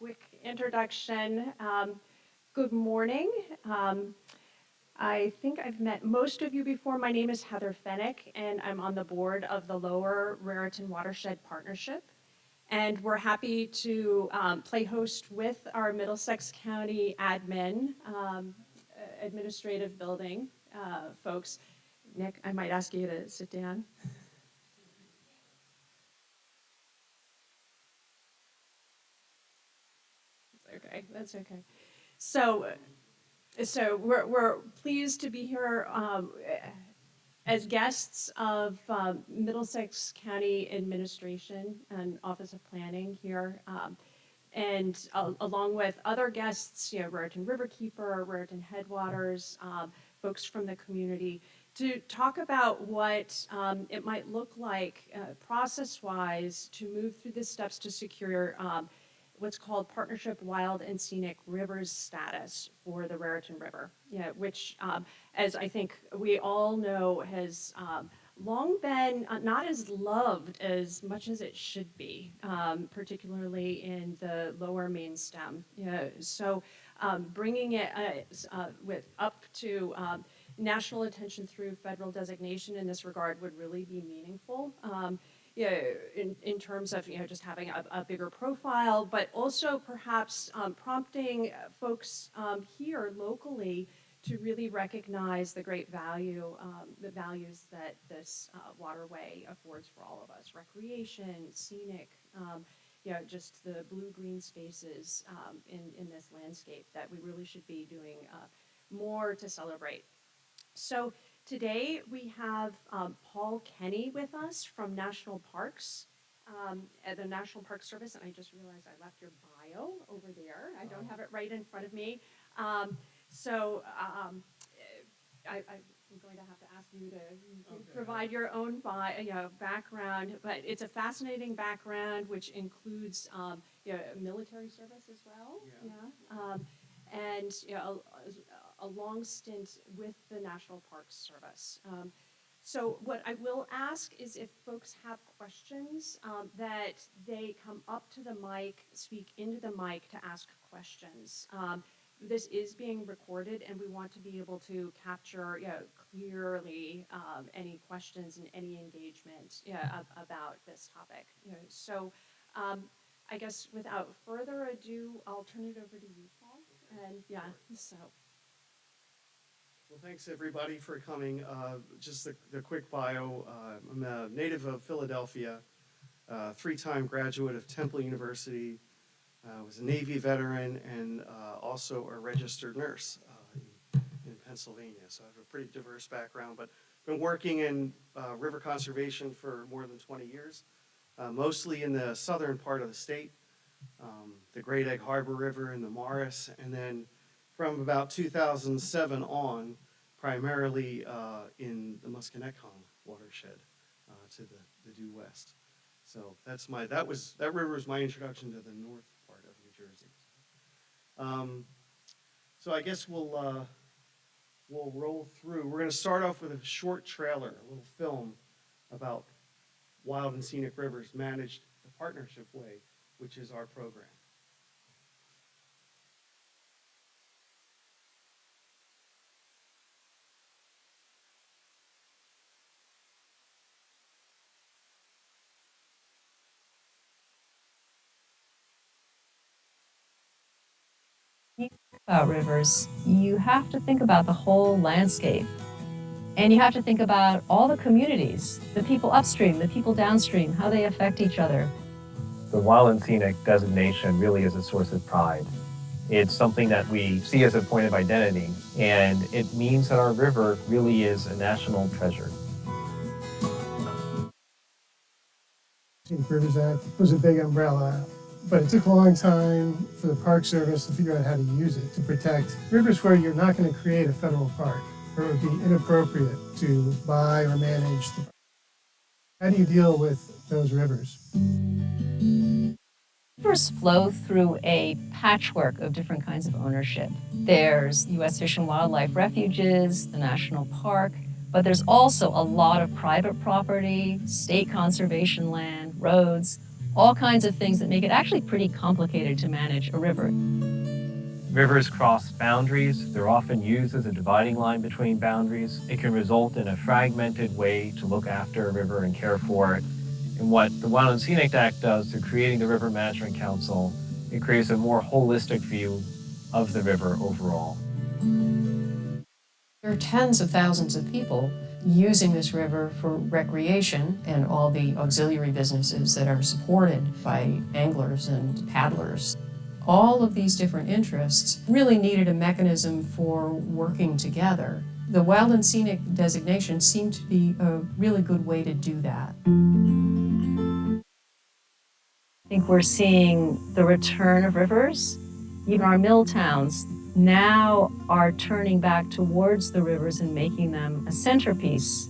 quick introduction. Good morning. I think I've met most of you before. My name is Heather Fennick, and I'm on the board of the Lower Raritan Watershed Partnership. And we're happy to play host with our Middlesex County admin, administrative building folks. Nick, I might ask you to sit down. Okay, that's okay. So we're pleased to be here as guests of Middlesex County Administration and Office of Planning here, and along with other guests, Raritan Riverkeeper, Raritan Headwaters, folks from the community, to talk about what it might look like process-wise to move through the steps to secure what's called Partnership Wild and Scenic Rivers status for the Raritan River, which, as I think we all know, has long been not as loved as much as it should be, particularly in the lower main stem. So bringing it with up to national attention through federal designation in this regard would really be meaningful. In terms of just having a bigger profile, but also perhaps prompting folks here locally to really recognize the great value, the values that this waterway affords for all of us: recreation, scenic, just the blue-green spaces in this landscape that we really should be doing more to celebrate. So today we have Paul Kenney with us from National Parks, at the National Park Service, and I just realized I left your bio over there. I don't have it right in front of me. I'm going to have to ask you to provide your own background, but it's a fascinating background which includes military service as well. And a long stint with the National Park Service. So what I will ask is if folks have questions, that they come up to the mic, speak into the mic to ask questions. This is being recorded, and we want to be able to capture clearly any questions and any engagement about this topic. So I guess without further ado, I'll turn it over to you, Paul. And so. Well, thanks everybody for coming. Just the quick bio. I'm a native of Philadelphia, three-time graduate of Temple University, was a Navy veteran, and also a registered nurse in Pennsylvania. So I have a pretty diverse background, but been working in river conservation for more than 20 years, mostly in the southern part of the state, the Great Egg Harbor River and the Morris, and then from about 2007 on, primarily in the Musconetcong watershed to the due west. So that river was my introduction to the north part of New Jersey. So I guess we'll roll through. We're going to start off with a short trailer, a little film about Wild and Scenic Rivers managed the Partnership Way, which is our program. About rivers, you have to think about the whole landscape. And you have to think about all the communities, the people upstream, the people downstream, how they affect each other. The Wild and Scenic designation really is a source of pride. It's something that we see as a point of identity, and it means that our river really is a national treasure. Scenic Rivers Act was a big umbrella, but it took a long time for the Park Service to figure out how to use it to protect rivers where you're not going to create a federal park, or it would be inappropriate to buy or manage. How do you deal with those rivers? Rivers flow through a patchwork of different kinds of ownership. There's U.S. Fish and Wildlife Refuges, the national park, but there's also a lot of private property, state conservation land, roads. all kinds of things that make it actually pretty complicated to manage a river. Rivers cross boundaries. They're often used as a dividing line between boundaries. It can result in a fragmented way to look after a river and care for it. And what the Wild and Scenic Act does through creating the River Management Council, it creates a more holistic view of the river overall. There are tens of thousands of people using this river for recreation and all the auxiliary businesses that are supported by anglers and paddlers. All of these different interests really needed a mechanism for working together. The Wild and Scenic designation seemed to be a really good way to do that. I think we're seeing the return of rivers. Even our mill towns now are turning back towards the rivers and making them a centerpiece,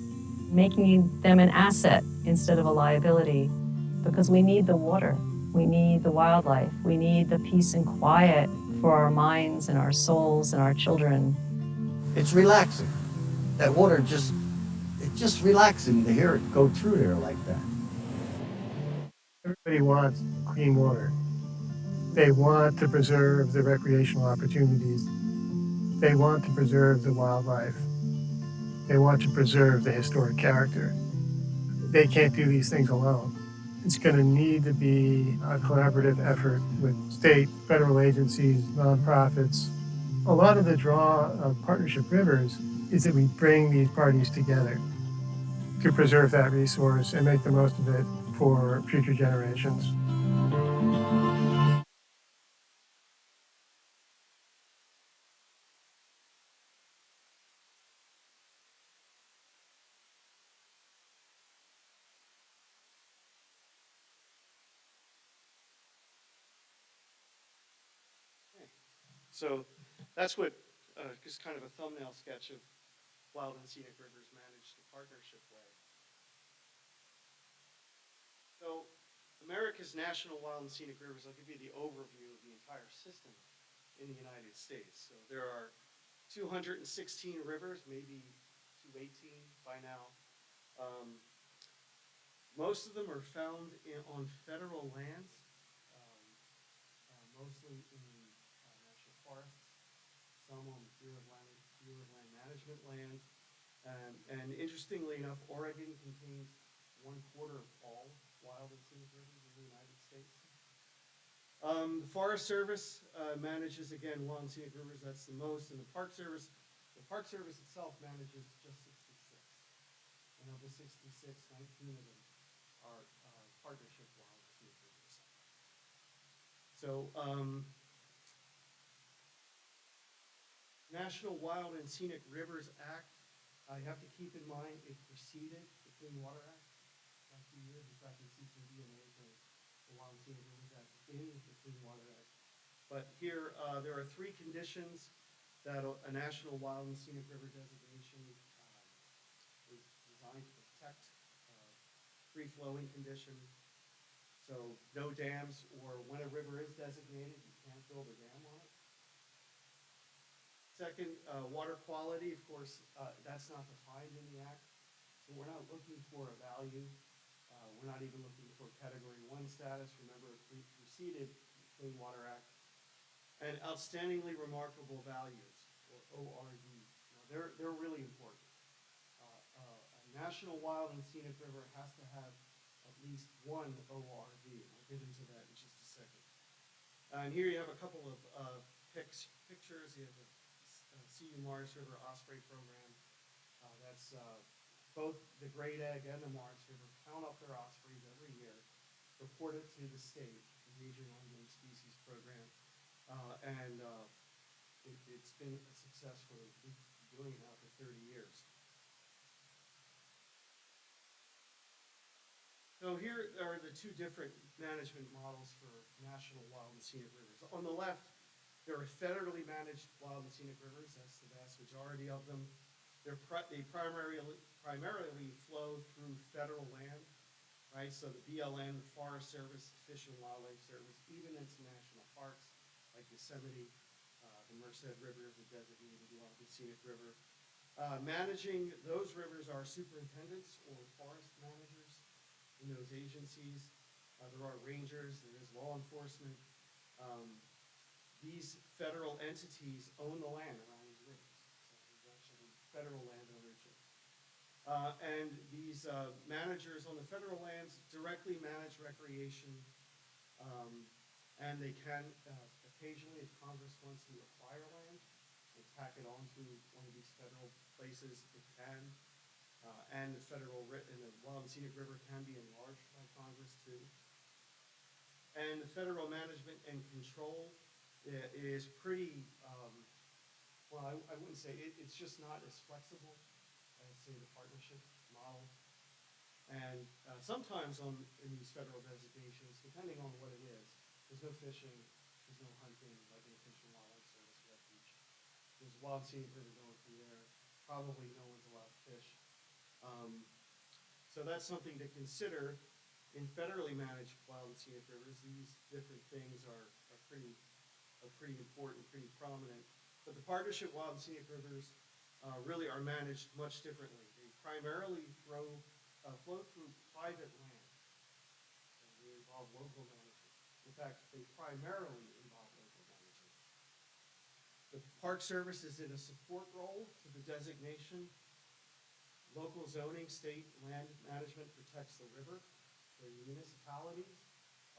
making them an asset instead of a liability, because we need the water, we need the wildlife, we need the peace and quiet for our minds and our souls and our children. It's relaxing. That water it's just relaxing to hear it go through there like that. Everybody wants clean water. They want to preserve the recreational opportunities. They want to preserve the wildlife. They want to preserve the historic character. They can't do these things alone. It's going to need to be a collaborative effort with state, federal agencies, nonprofits. A lot of the draw of Partnership Rivers is that we bring these parties together to preserve that resource and make the most of it for future generations. So that's what, just kind of a thumbnail sketch of Wild and Scenic Rivers managed the partnership way. So America's National Wild and Scenic Rivers, I'll give you the overview of the entire system in the United States. So there are 216 rivers, maybe 218 by now. Most of them are found on federal lands, mostly in national forests, some on Bureau of Land Management land. And interestingly enough, Oregon contains 1/4 of all wild and scenic rivers in the United States. The Forest Service manages, again, wild and scenic rivers, that's the most, and the Park Service itself manages just 66. And of the 66, 19 of them are partnership wild and scenic rivers. So, National Wild and Scenic Rivers Act, you have to keep in mind it preceded the Clean Water Act by 2 years. In fact, we see some DNA for the Wild and Scenic Rivers Act in the Clean Water Act. But here, there are 3 conditions that a National Wild and Scenic River designation is designed to protect. Free-flowing condition, so no dams, or when a river is designated, you can't build a dam on it. Second, water quality, of course, that's not defined in the Act, so we're not looking for a value. We're not even looking for Category 1 status. Remember, it preceded the Clean Water Act. And outstandingly remarkable values, or ORVs. Now, they're really important. A National Wild and Scenic River has to have at least one ORV. I'll get into that in just a second. And here you have a couple of pictures. You have the CU Morris River Osprey Program. That's both the Great Egg and the Morris River count up their ospreys every year, report it to the state, the Regional Endangered Species Program, and it's been a success for doing it now for 30 years. So here are the 2 different management models for National Wild and Scenic Rivers. On the left, there are federally managed wild and scenic rivers. That's the vast majority of them. They primarily flow through federal land, right? So the BLM, the Forest Service, the Fish and Wildlife Service, even into national parks like Yosemite, the Merced River is a designated wild and scenic river. Managing those rivers are superintendents or forest managers in those agencies. There are rangers, there is law enforcement. These federal entities own the land around these rivers. So there's actually federal land ownership. And these managers on the federal lands directly manage recreation. And they can occasionally, if Congress wants to acquire land and tack it onto one of these federal places, it can. And the Wild and Scenic River can be enlarged by Congress too. And the federal management and control is pretty, well, I wouldn't say, it's just not as flexible as, say, the partnership model. And sometimes in these federal designations, depending on what it is, there's no fishing, there's no hunting, like in the Fish and Wildlife Service refuge. There's a Wild and Scenic River going through there. Probably no one's allowed to fish. So that's something to consider. In federally managed wild and scenic rivers, these different things are pretty important, pretty prominent. But the Partnership Wild and Scenic Rivers really are managed much differently. They primarily flow through private land. And they involve local management. In fact, they primarily involve local management. The Park Service is in a support role to the designation. Local zoning, state land management protects the river. The municipalities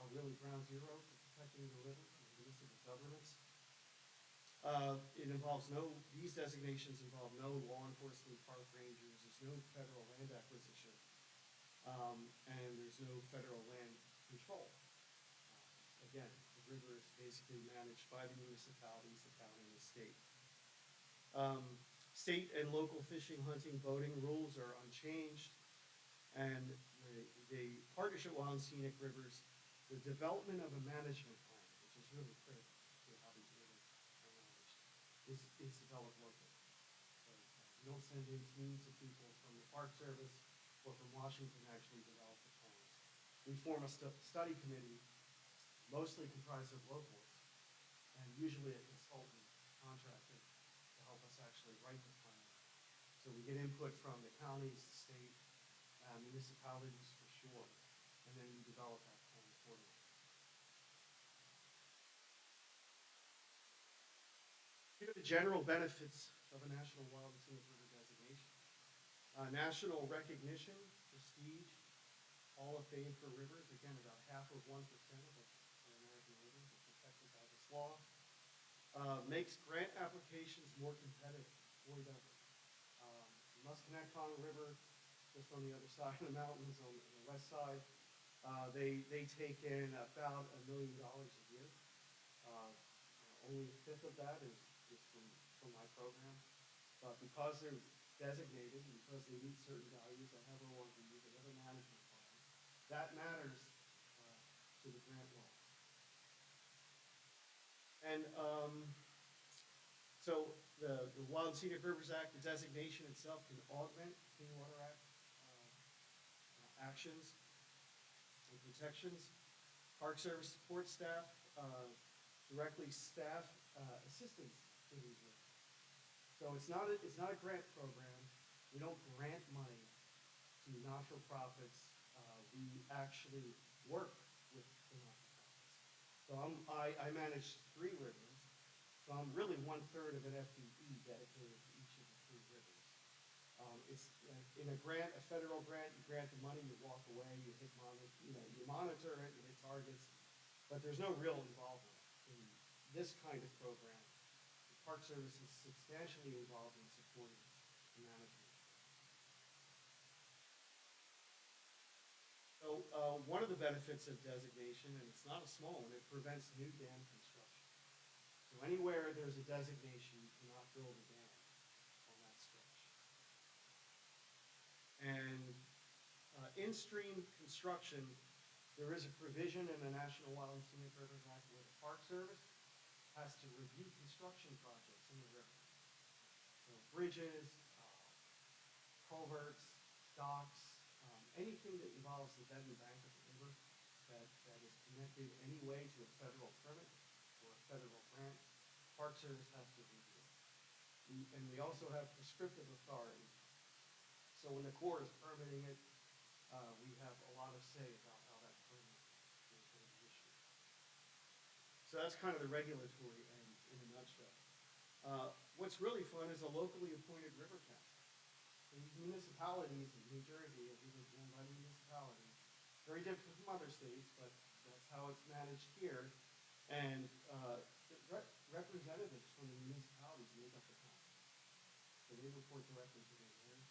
are really ground zero for protecting the river, the municipal governments. These designations involve no law enforcement, park rangers, there's no federal land acquisition, and there's no federal land control. Again, the river is basically managed by the municipalities, the county, and the state. State and local fishing, hunting, boating rules are unchanged. And the Partnership Wild and Scenic Rivers, the development of a management plan, which is really critical to how these rivers are managed, is developed locally. So you don't send in teams of people from the Park Service or from Washington to actually develop the plans. We form a study committee, mostly comprised of locals, and usually a consultant contractor to help us actually write the plan. So we get input from the counties, the state, municipalities for sure, and then we develop that plan accordingly. Here are the general benefits of a National Wild and Scenic River designation. National recognition, prestige, Hall of Fame for rivers. Again, about 0.5% of American rivers are protected by this law. Makes grant applications more competitive. Boy, does it. Musconetcon River, just on the other side of the mountains, on the west side, they take in about $1 million a year. Only a fifth of that is from my program. But because they're designated, and because they meet certain values, they have ORV, they have a management plan, that matters to the grant law. And so the Wild and Scenic Rivers Act, the designation itself can augment Clean Water Act actions and protections. Park Service support staff directly staff assistance to these rivers. So it's not a grant program. We don't grant money to not-for-profits. We actually work with the not-for-profits. So I manage 3 rivers. So I'm really 1/3 of an FTE dedicated to each of the 3 rivers. It's in a grant, a federal grant. You grant the money, you walk away, you monitor it, you hit targets, but there's no real involvement in this kind of program. The Park Service is substantially involved in supporting the management. So one of the benefits of designation, and it's not a small one, it prevents new dam construction. So anywhere there's a designation, you cannot build a dam on that stretch. And in-stream construction, there is a provision in the National Wild and Scenic Rivers Act where the Park Service has to review construction projects in the river. So bridges, culverts, docks, anything that involves the bed and bank of the river that is connected any way to a federal permit or a federal grant, Park Service has to review it. And we also have prescriptive authority. So when the Corps is permitting it, we have a lot of say about how that permit So that's kind of the regulatory end in a nutshell. What's really fun is a locally appointed river council. So these municipalities in New Jersey, these are run by municipalities, very different from other states, but that's how it's managed here. And representatives from the municipalities make up the council. So they report directly to the mayor,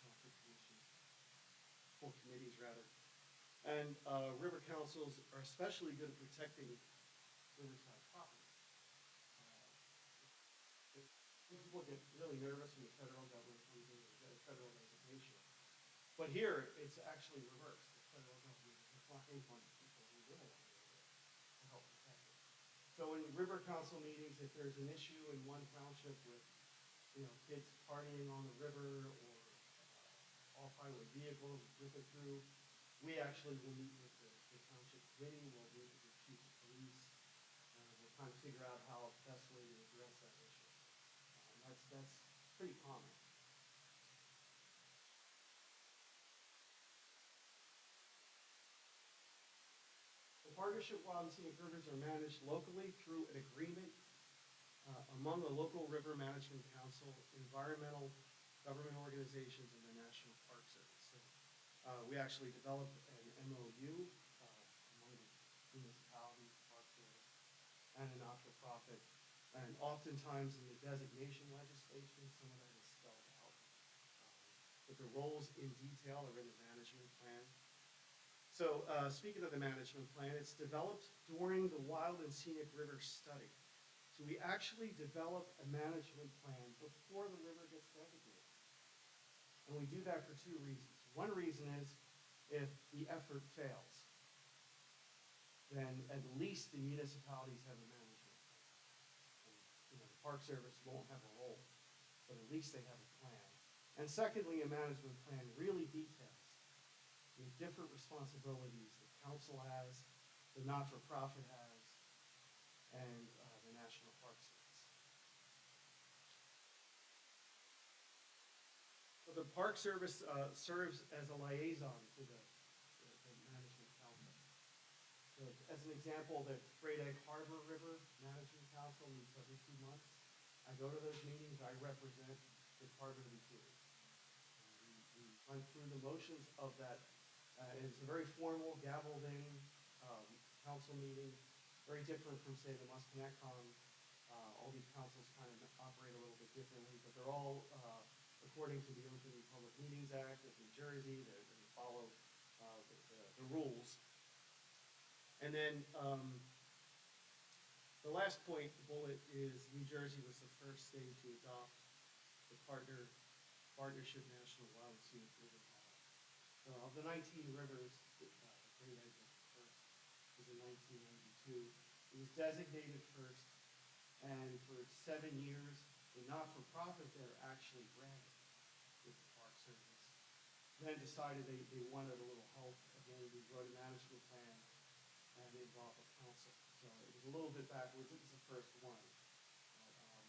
council commissions, full committees rather. And river councils are especially good at protecting riverside property. People get really nervous when the federal government comes in and get a federal designation. But here, it's actually reversed. The federal government is applying on people who live along the river to help protect it. So in river council meetings, if there's an issue in one township with, kids partying on the river or off-highway vehicles ripping through, we actually will meet with the township committee, we'll meet with the chief of police, and we'll kind of figure out how the best way to address that issue. That's pretty common. The Partnership Wild and Scenic Rivers are managed locally through an agreement among the local river management council, environmental government organizations, and the National Park Service. So we actually developed an MOU among the municipalities, Park Service, and a not-for-profit. And oftentimes in the designation legislation, some of that is spelled out. But the roles in detail are in the management plan. So speaking of the management plan, it's developed during the Wild and Scenic River study. So we actually develop a management plan before the river gets designated. And we do that for two reasons. One reason is if the effort fails, then at least the municipalities have a management plan. And, the Park Service won't have a role, but at least they have a plan. And secondly, a management plan really details the different responsibilities the council has, the not-for-profit has, and the National Park Service. So the Park Service serves as a liaison to the Management Council. So as an example, the Great Egg Harbor River Management Council meets every 2 months. I go to those meetings, I represent the Harbor Raritan. We run through the motions of that. It's a very formal, gaveled-in council meeting, very different from, say, the Musconetcon. All these councils kind of operate a little bit differently, but they're all according to the Open and Public Meetings Act of New Jersey. They follow the rules. And then the last point, the bullet, is New Jersey was the first state to adopt the Partnership National Wild and Scenic River model. So of the 19 rivers, Great Egg was the first. It was in 1992. It was designated first, and for 7 years, the not-for-profit there actually ran it with the Park Service. Then decided they wanted a little help. Again, we wrote a management plan and involved the council. So it was a little bit backwards. It was the first one. But,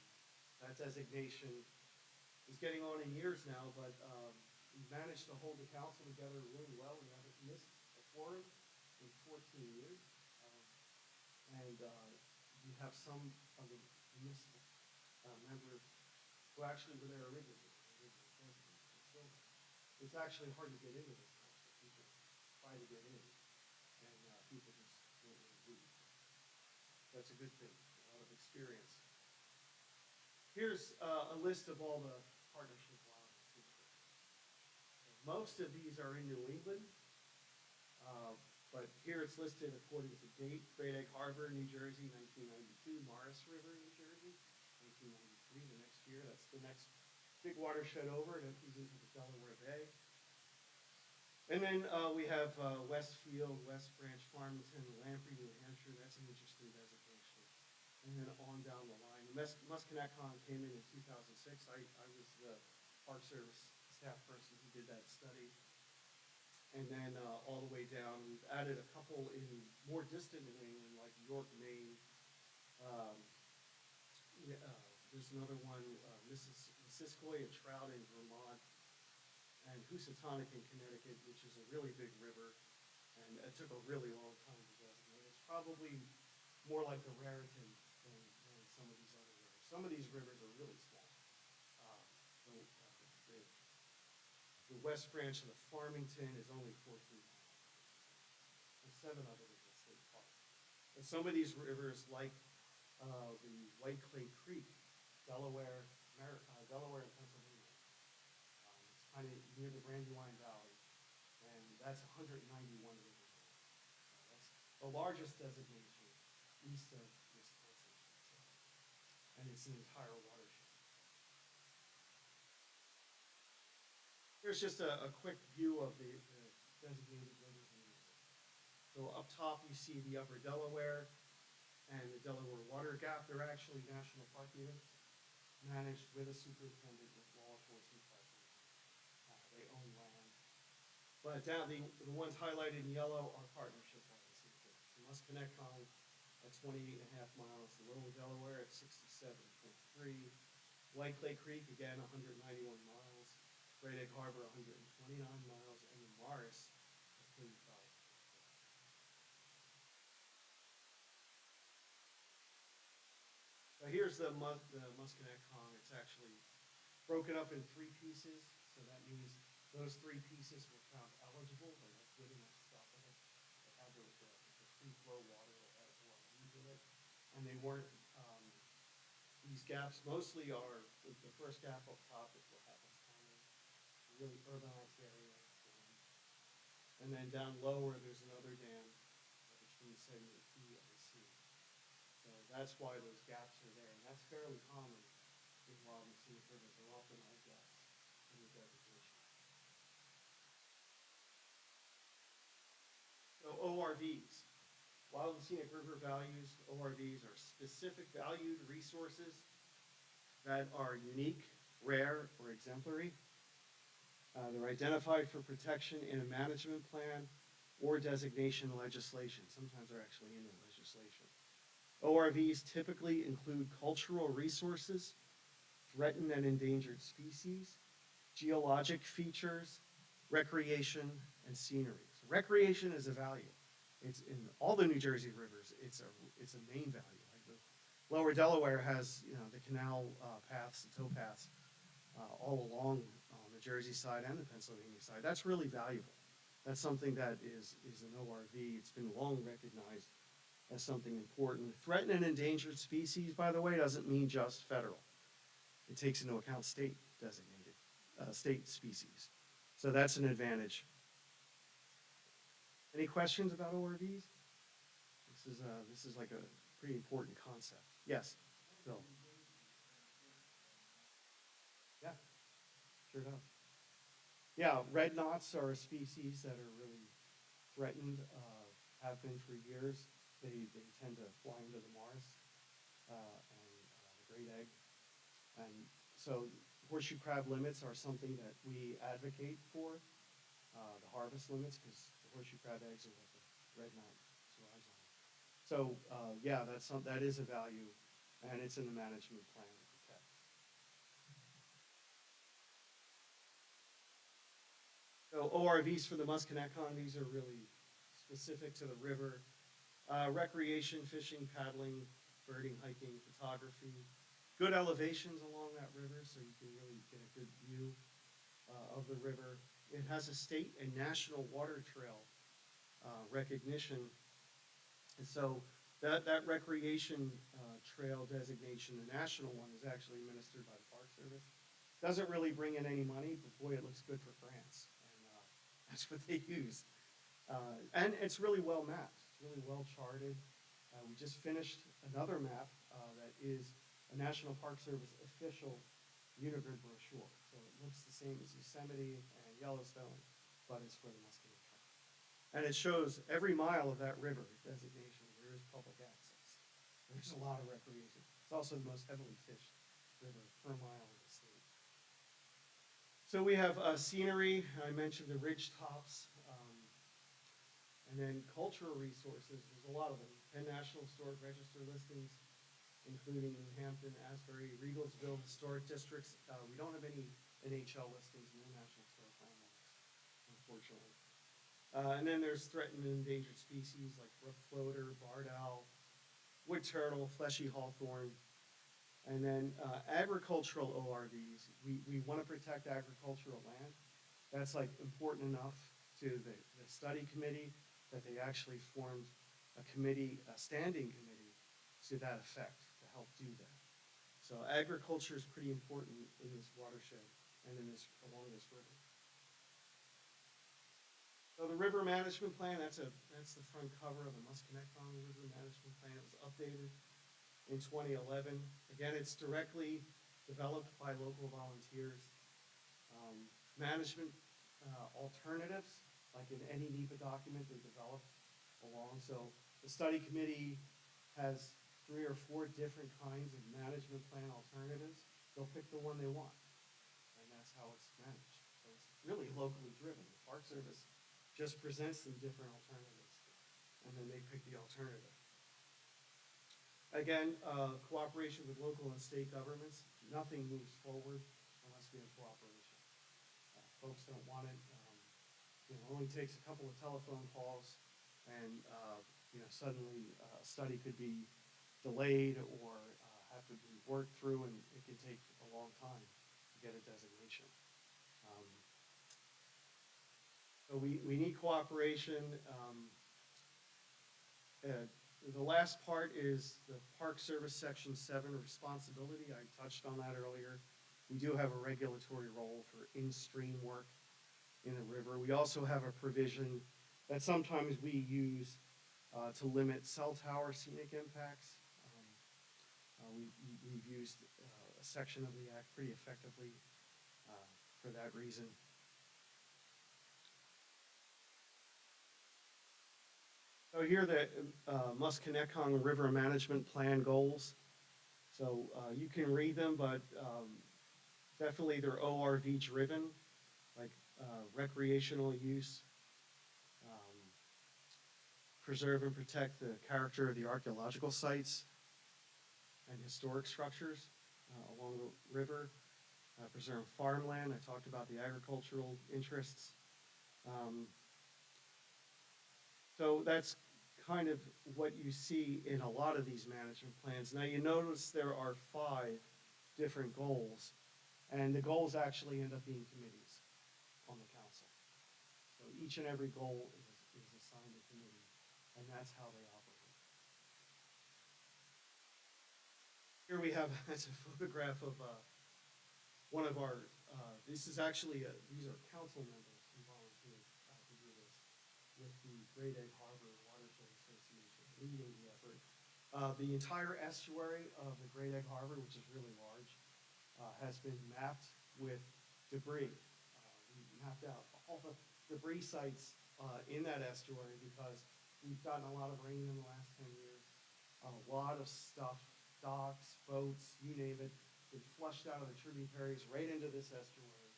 that designation is getting on in years now, but we managed to hold the council together really well. We haven't missed a quorum in 14 years. And you have some of the municipal members who actually were there originally. It's actually hard to get into this council. People try to get in, and people just don't really leave. That's a good thing, a lot of experience. Here's a list of all the Partnership Wild and Scenic Rivers. Most of these are in New England, but here it's listed according to date. Great Egg Harbor, New Jersey, 1992. Morris River, New Jersey, 1993, the next year. That's the next big watershed over. It empties into the Delaware Bay. And then we have Westfield, West Branch, Farmington, Lamprey, New Hampshire. That's an interesting designation. And then on down the line. Musconetcon came in 2006. I was the Park Service staff person who did that study. And then all the way down, we've added a couple in more distant New England, like York, Maine. There's another one, Missisquoi and Trout in Vermont, and Housatonic in Connecticut, which is a really big river, and it took a really long time to designate. It's probably more like the Raritan than some of these other rivers. Some of these rivers are really small. Uh, the west branch of the Farmington is only 14 miles. And 7 of it is a state park. And some of these rivers, like the White Clay Creek, Delaware, Delaware and Pennsylvania, it's kind of near the Brandywine Valley, and that's 191 rivers. That's the largest designation east of Wisconsin, and it's an entire watershed. Here's just a quick view of the designated rivers in the area. So up top, you see the upper Delaware and the Delaware Water Gap. They're actually national park units managed with a superintendent with law enforcement presence. They own land. But down the ones highlighted in yellow are Partnership Wild and Scenic Rivers. The Musconetcong at 28.5 miles, the Lower Delaware at 67.3, White Clay Creek, again, 191 miles, Great Egg Harbor, 129 miles, and the Morris at 35. So here's the Musconetcong. It's actually broken up in 3 pieces, so that means those 3 pieces were found eligible. They have good enough stuff in it. They had the free flow water that had a lot of weeds in it, and they weren't. These gaps mostly are the first gap up top is what happens common, a really urbanized area, and then down lower there's another dam between segment E and C. So that's why those gaps are there, and that's fairly common in wild and scenic rivers. They're often all gaps in the designation. So ORVs, wild and scenic river values. ORVs are specific valued resources that are unique, rare, or exemplary. They're identified for protection in a management plan or designation legislation. Sometimes they're actually in the legislation. ORVs typically include cultural resources, threatened and endangered species, geologic features, recreation, and scenery. So recreation is a value. It's in all the New Jersey rivers. It's a main value. Like the Lower Delaware has the canal paths, the towpaths, all along the Jersey side and the Pennsylvania side. That's really valuable. That's something that is an ORV. It's been long recognized as something important. Threatened and endangered species, by the way, doesn't mean just federal. It takes into account state designated, state species. So that's an advantage. Any questions about ORVs? This is like a pretty important concept. Yes, Bill. Yeah, sure does. Yeah, red knots are a species that are really threatened, have been for years. They tend to fly into the Morris and the Great Egg. And so horseshoe crab limits are something that we advocate for, the harvest limits, because the horseshoe crab eggs are what the red knot survives on. So yeah, that is a value, and it's in the management plan to protect. So ORVs for the Musconetcong, these are really specific to the river. Recreation, fishing, paddling, birding, hiking, photography. Good elevations along that river, so you can really get a good view of the river. It has a state and national water trail recognition. And so that recreation trail designation, the national one, is actually administered by the Park Service. Doesn't really bring in any money, but boy, it looks good for France. And that's what they use. And it's really well mapped. It's really well charted. We just finished another map that is a National Park Service official unigrid brochure. So it looks the same as Yosemite and Yellowstone, but it's for the Musconetcong. And it shows every mile of that river designation, there is public access. There's a lot of recreation. It's also the most heavily fished river per mile in the state. So we have scenery. I mentioned the ridge tops. And then cultural resources, there's a lot of them. 10 National Historic Register listings, including New Hampton, Asbury, Regalsville Historic Districts. We don't have any NHL listings, no National Historic Landmarks, unfortunately. And then there's threatened and endangered species like brook floater, barred owl, wood turtle, fleshy hawthorn, and then agricultural ORVs. We want to protect agricultural land. That's like important enough to the study committee that they actually formed a committee, a standing committee to that effect to help do that. So agriculture is pretty important in this watershed and in this along this river. So the river management plan, that's the front cover of the Musconetcong River Management Plan. It was updated in 2011. Again, it's directly developed by local volunteers. Management alternatives, like in any NEPA document they develop along. So the study committee has 3 or 4 different kinds of management plan alternatives. They'll pick the one they want, and that's how it's managed. So it's really locally driven. The Park Service just presents them different alternatives, and then they pick the alternative. Again, cooperation with local and state governments. Nothing moves forward unless we have cooperation. Folks don't want it. It only takes a couple of telephone calls, and suddenly a study could be delayed or have to be worked through, and it can take a long time to get a designation. So we need cooperation. The last part is the Park Service Section 7 responsibility. I touched on that earlier. We do have a regulatory role for in-stream work in the river. We also have a provision that sometimes we use to limit cell tower scenic impacts. We've used a section of the act pretty effectively for that reason. So here are the Musconetcong River Management Plan goals. So you can read them, but definitely they're ORV driven, like recreational use, preserve and protect the character of the archaeological sites and historic structures along the river, preserve farmland. I talked about the agricultural interests. So that's kind of what you see in a lot of these management plans. Now you notice there are 5 different goals, and the goals actually end up being committees on the council. So each and every goal is assigned a committee, and that's how they operate. Here we have that's a photograph of one of our. This is actually these are council members who volunteered to do this with the Great Egg Harbor Watershed Association leading the effort. The entire estuary of the Great Egg Harbor, which is really large, has been mapped with debris. We mapped out all the debris sites in that estuary because we've gotten a lot of rain in the last 10 years. A lot of stuff, docks, boats, you name it, been flushed out of the tributaries right into this estuary.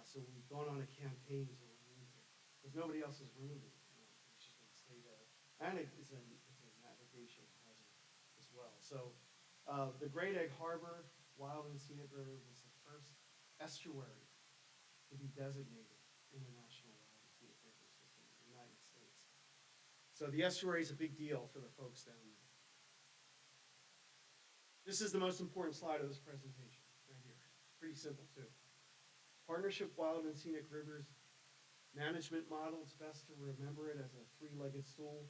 So we've gone on a campaign to remove it because nobody else is removing it. It's just going to stay there. And it's a navigation hazard as well. So the Great Egg Harbor Wild and Scenic River was the first estuary to be designated in the National Wild and Scenic River System in the United States. So the estuary is a big deal for the folks down there. This is the most important slide of this presentation, right here. Pretty simple too. Partnership Wild and Scenic Rivers management model. It's best to remember it as a 3-legged stool.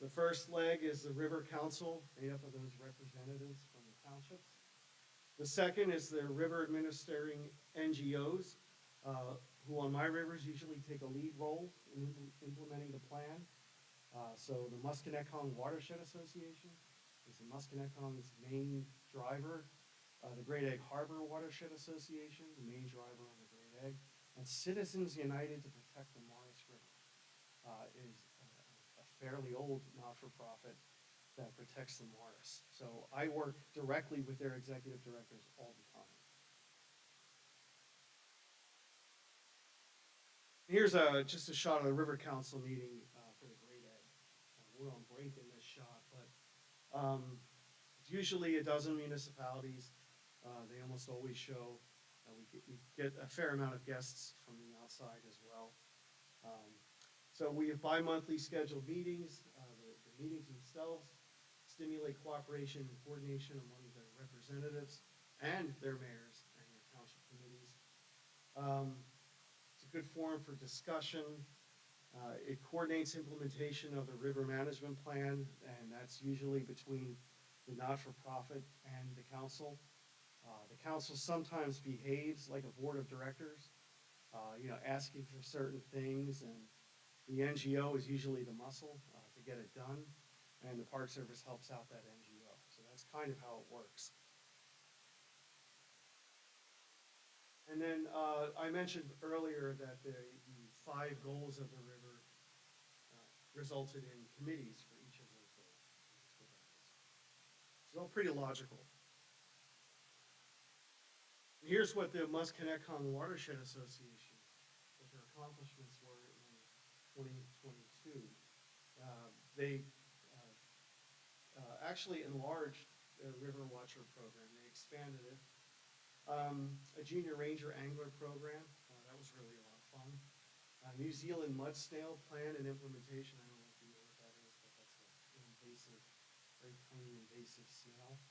The first leg is the River Council, made up of those representatives from the townships. The second is the river administering NGOs, who on my rivers usually take a lead role in implementing the plan. So the Musconetcong Watershed Association is the Musconetcong's main driver. The Great Egg Harbor Watershed Association, the main driver on the Great Egg. And Citizens United to Protect the Morris River is a fairly old not-for-profit that protects the Morris. So I work directly with their executive directors all the time. Here's just a shot of the River Council meeting for the Great Egg. We're on break in this shot, but it's usually a dozen municipalities. They almost always show. We get a fair amount of guests from the outside as well. So we have bi-monthly scheduled meetings. The meetings themselves stimulate cooperation and coordination among their representatives and their mayors and their township committees. It's a good forum for discussion. It coordinates implementation of the river management plan, and that's usually between the not-for-profit and the council. The council sometimes behaves like a board of directors, asking for certain things, and the NGO is usually the muscle to get it done, and the Park Service helps out that NGO. So that's kind of how it works. And then I mentioned earlier that the 5 goals of the river resulted in committees for each of those goals. That's what that is. It's all pretty logical. And here's what the Musconetcong Watershed Association, what their accomplishments were in 2022. They actually enlarged their River Watcher program. They expanded it. A junior ranger angler program, that was really a lot of fun. New Zealand mud snail plan and implementation. I don't know if you know what that is, but that's an invasive, very tiny invasive snail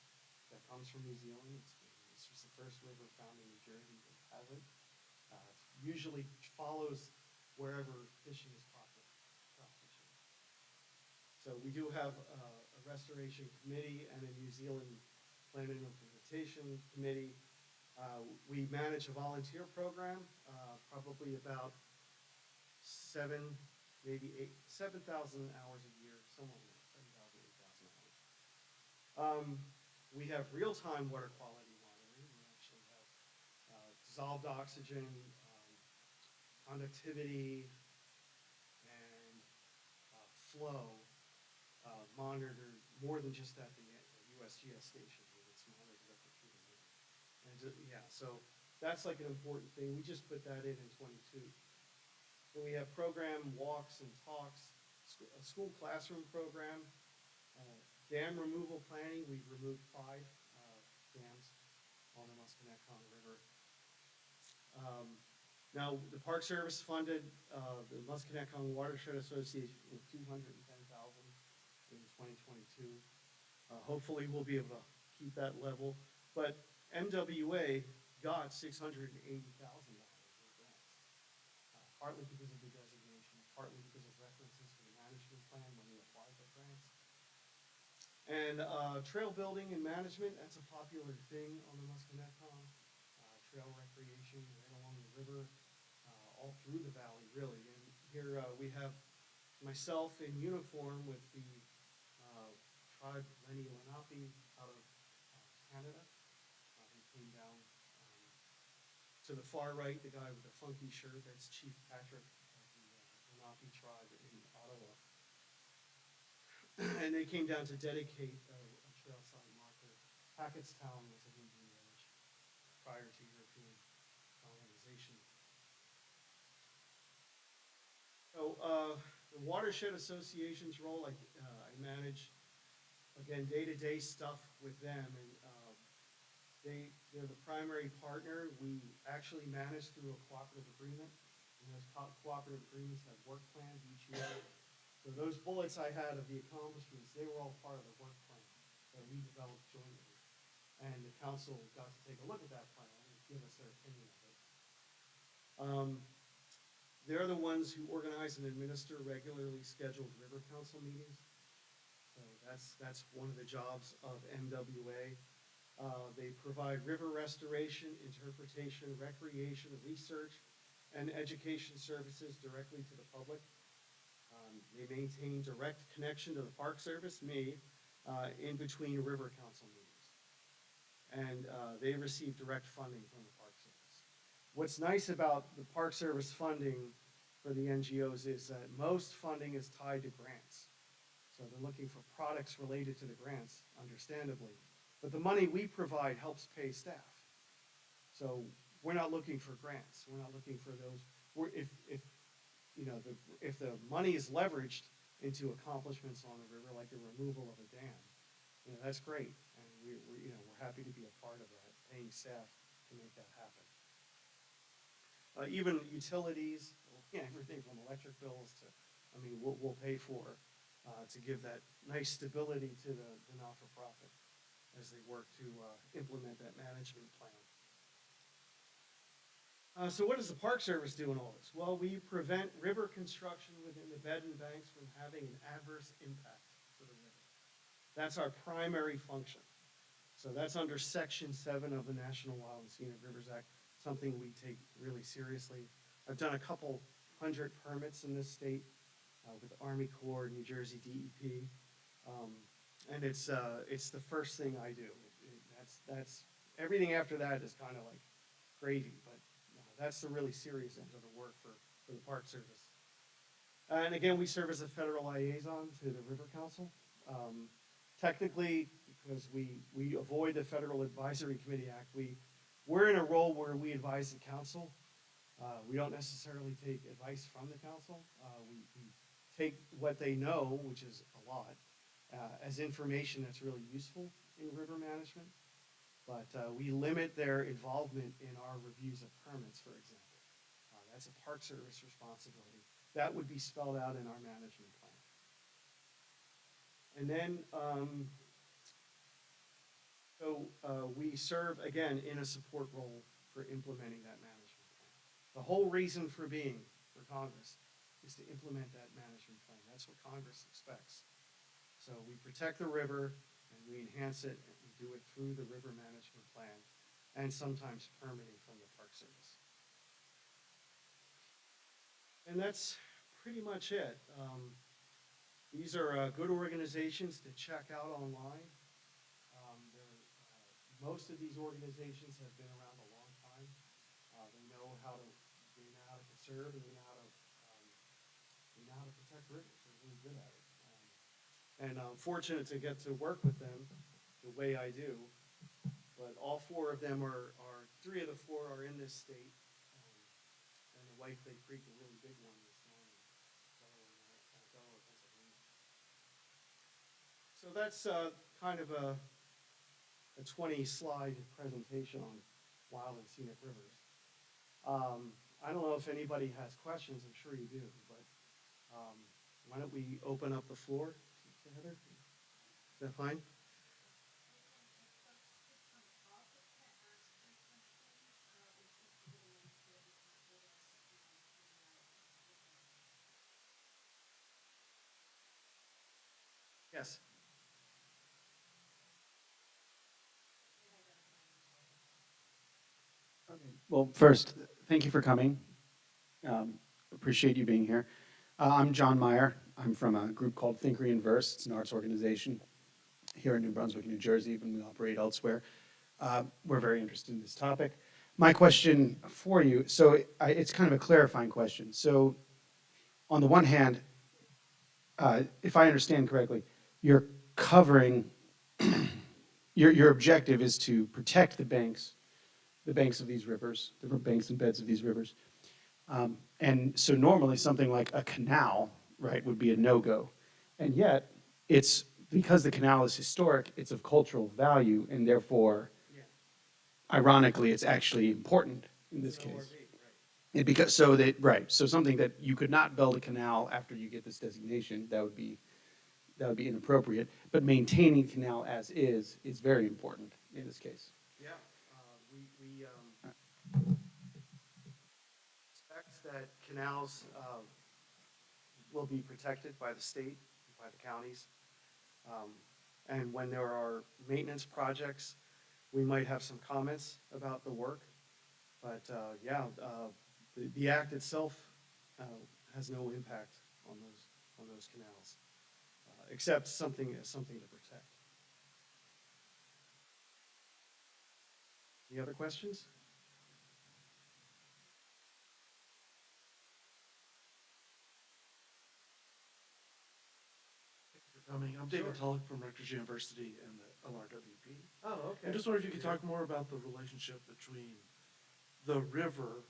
that comes from New Zealand. It's just the first river found in New Jersey that has it. Usually follows wherever fishing is popular, trout fishing. So we do have a restoration committee and a New Zealand plan and implementation committee. We manage a volunteer program, probably about 7,000 hours a year, somewhere in there, 7,000, 8,000 hours. We have real-time water quality monitoring. We actually have dissolved oxygen, conductivity, and flow monitored more than just at the USGS station. It's monitored up through the river. And so that's like an important thing. We just put that in 22. Then we have program walks and talks, a school classroom program, dam removal planning. We've removed 5 dams on the Musconetcong River. Now, the Park Service funded the Musconetcong Watershed Association with $210,000 in 2022. Hopefully, we'll be able to keep that level. But MWA got $680,000 in grants, partly because of the designation, partly because of references to the management plan when we applied for grants. And trail building and management, that's a popular thing on the Musconetcong. Trail recreation right along the river, all through the valley, really. And here we have myself in uniform with the tribe Lenni Lenape out of Canada. He came down to the far right, the guy with the funky shirt, that's Chief Patrick of the Lenape tribe in Ottawa. And they came down to dedicate a trail site marker. Hackettstown was an Indian village prior to European colonization. So the Watershed Association's role, I manage, again, day-to-day stuff with them, and they're the primary partner. We actually manage through a cooperative agreement, and those cooperative agreements have work plans each year. So those bullets I had of the accomplishments, they were all part of the work plan that we developed jointly. And the council got to take a look at that plan and give us their opinion of it. They're the ones who organize and administer regularly scheduled river council meetings. So that's one of the jobs of MWA. They provide river restoration, interpretation, recreation, research, and education services directly to the public. They maintain direct connection to the Park Service, me, in between river council meetings. And they receive direct funding from the Park Service. What's nice about the Park Service funding for the NGOs is that most funding is tied to grants. So they're looking for products related to the grants, understandably. But the money we provide helps pay staff. So we're not looking for grants. We're not looking for those. If the money is leveraged into accomplishments on the river, like the removal of a dam, that's great. And we're happy to be a part of that, paying staff to make that happen. Even utilities, everything from electric bills to, we'll pay for to give that nice stability to the not-for-profit as they work to implement that management plan. So what does the Park Service do in all this? Well, we prevent river construction within the bed and banks from having an adverse impact to the river. That's our primary function. So that's under Section 7 of the National Wild and Scenic Rivers Act, something we take really seriously. I've done a couple hundred permits in this state with the Army Corps, New Jersey DEP, and it's the first thing I do. That's everything after that is kind of like gravy, but that's the really serious end of the work for the Park Service. And again, we serve as a federal liaison to the River Council. Technically, because we avoid the Federal Advisory Committee Act, we're in a role where we advise the council. We don't necessarily take advice from the council. We take what they know, which is a lot, as information that's really useful in river management. But we limit their involvement in our reviews of permits, for example. That's a Park Service responsibility. That would be spelled out in our management plan. And then, we serve, again, in a support role for implementing that management plan. The whole reason for being for Congress is to implement that management plan. That's what Congress expects. So we protect the river and we enhance it, and we do it through the river management plan and sometimes permitting from the Park Service. And that's pretty much it. These are good organizations to check out online. Most of these organizations have been around a long time. They know how to conserve, and they know how to protect rivers. They're really good at it. And I'm fortunate to get to work with them the way I do. But all four of them three of the four are in this state. And the White Creek, a really big one, is down in Delaware, Pennsylvania. So that's kind of a 20-slide presentation on Wild and Scenic Rivers. I don't know if anybody has questions. I'm sure you do, but why don't we open up the floor to Heather? Is that fine? Yes. Okay. Well, first, thank you for coming. Appreciate you being here. I'm John Meyer. I'm from a group called Think Verse. It's an arts organization here in New Brunswick, New Jersey, even we operate elsewhere. We're very interested in this topic. My question for you, so it's kind of a clarifying question. So on the one hand, if I understand correctly, you're covering, your objective is to protect the banks of these rivers, the banks and beds of these rivers. And so normally something like a canal, right, would be a no-go. And yet, it's because the canal is historic, it's of cultural value, and therefore, ironically, it's actually important in this case. Right. So something that you could not build a canal after you get this designation, that would be inappropriate. But maintaining the canal as is very important in this case. Yeah, we expect that canals will be protected by the state, by the counties. And when there are maintenance projects, we might have some comments about the work. But the act itself has no impact on those canals, except something to protect. Any other questions? I'm David Tulloch from Rutgers University and the LRWP. Oh, okay. I just wonder if you could talk more about the relationship between the river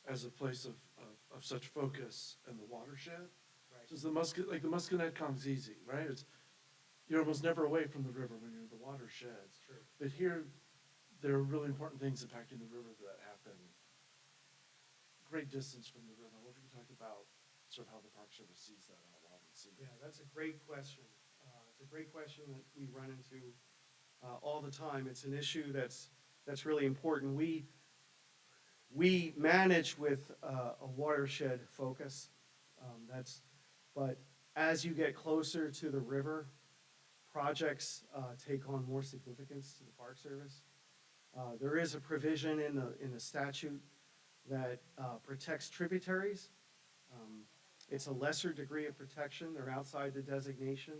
as a place of such focus and the watershed. Right. So the Musconetcong comes easy, right? You're almost never away from the river when you're in the watershed. True. But here, there are really important things impacting the river that happen great distance from the river. What if you could talk about sort of how the Park Service sees that out loud? see? Yeah, that's a great question. It's a great question that we run into all the time. It's an issue that's really important. We manage with a watershed focus. But as you get closer to the river, projects take on more significance to the Park Service. There is a provision in the statute that protects tributaries. It's a lesser degree of protection. They're outside the designation,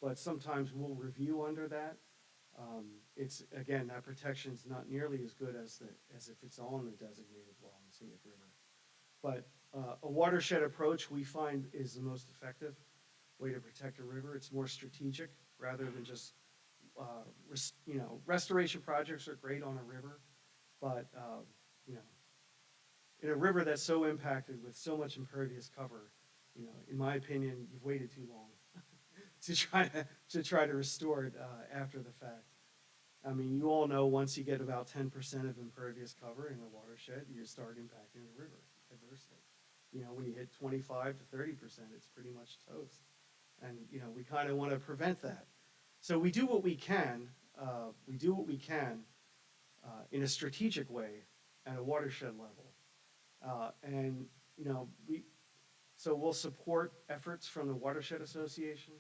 but sometimes we'll review under that. It's, again, that protection's not nearly as good as if it's on the designated Wild and Scenic River. But a watershed approach we find is the most effective way to protect a river. It's more strategic rather than just, restoration projects are great on a river, but, in a river that's so impacted with so much impervious cover, in my opinion, you've waited too long to try to restore it after the fact. I mean, you all know once you get about 10% of impervious cover in a watershed, you start impacting the river adversely. When you hit 25 to 30%, it's pretty much toast. And, we kind of want to prevent that. So we do what we can. In a strategic way at a watershed level. So we'll support efforts from the Watershed Association,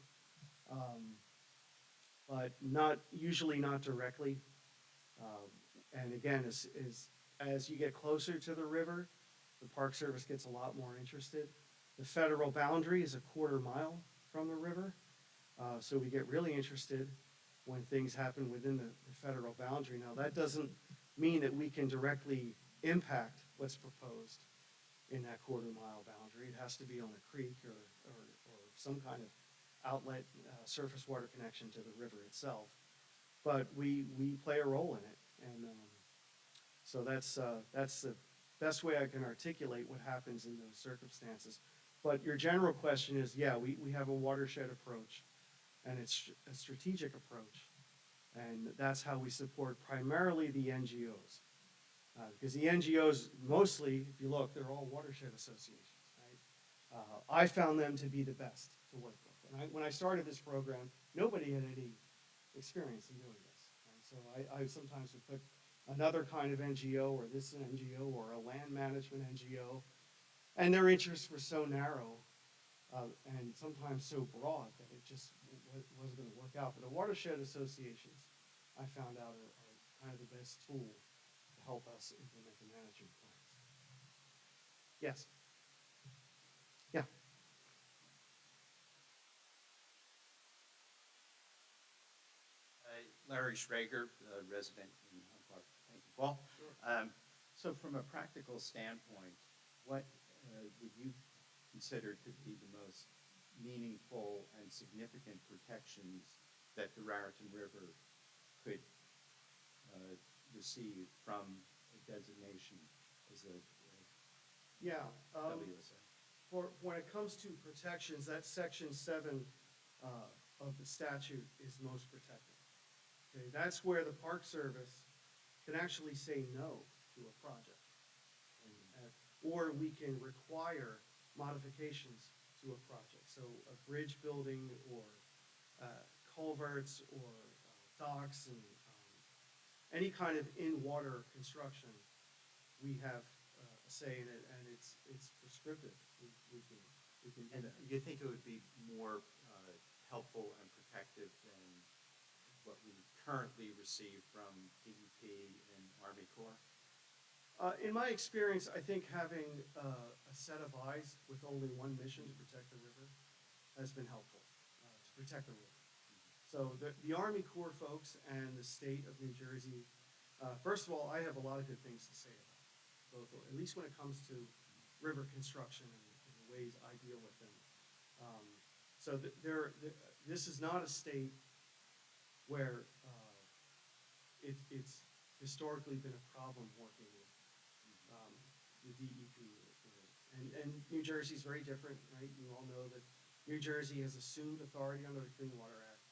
but usually not directly. And again, as you get closer to the river, the Park Service gets a lot more interested. The federal boundary is a 1/4 mile from the river, so we get really interested when things happen within the federal boundary. Now, that doesn't mean that we can directly impact what's proposed in that 1/4 mile boundary. It has to be on a creek or some kind of outlet, surface water connection to the river itself. But we play a role in it, and so that's the best way I can articulate what happens in those circumstances. But your general question is, yeah, we have a watershed approach, and it's a strategic approach, and that's how we support primarily the NGOs. Because the NGOs, mostly, if you look, they're all watershed associations, right? I found them to be the best to work with. And when I started this program, nobody had any experience in doing this. Right? So I sometimes would put another kind of NGO, or this NGO, or a land management NGO, and their interests were so narrow and sometimes so broad that it just wasn't going to work out. But the watershed associations, I found out, are kind of the best tool to help us implement the management plans. Yes? Yeah. Larry Schrager, resident in Hunt Park. Thank you, Paul. Sure. So from a practical standpoint, what would you consider to be the most meaningful and significant protections that the Raritan River could receive from a designation as a Yeah. WSA? When it comes to protections, that section 7 of the statute is most protected. Okay, that's where the Park Service can actually say no to a project. Or we can require modifications to a project. So a bridge building or culverts or docks and any kind of in-water construction, we have a say in it, and it's prescriptive. We can do And that. you think it would be more helpful and protective than what we currently receive from DEP and Army Corps? In my experience, I think having a set of eyes with only one mission to protect the river has been helpful, to protect the river. So the Army Corps folks and the state of New Jersey, first of all, I have a lot of good things to say about both, at least when it comes to river construction and the ways I deal with them. So this is not a state where it's historically been a problem working with the DEP. And New Jersey is very different, right? You all know that New Jersey has assumed authority under the Clean Water Act.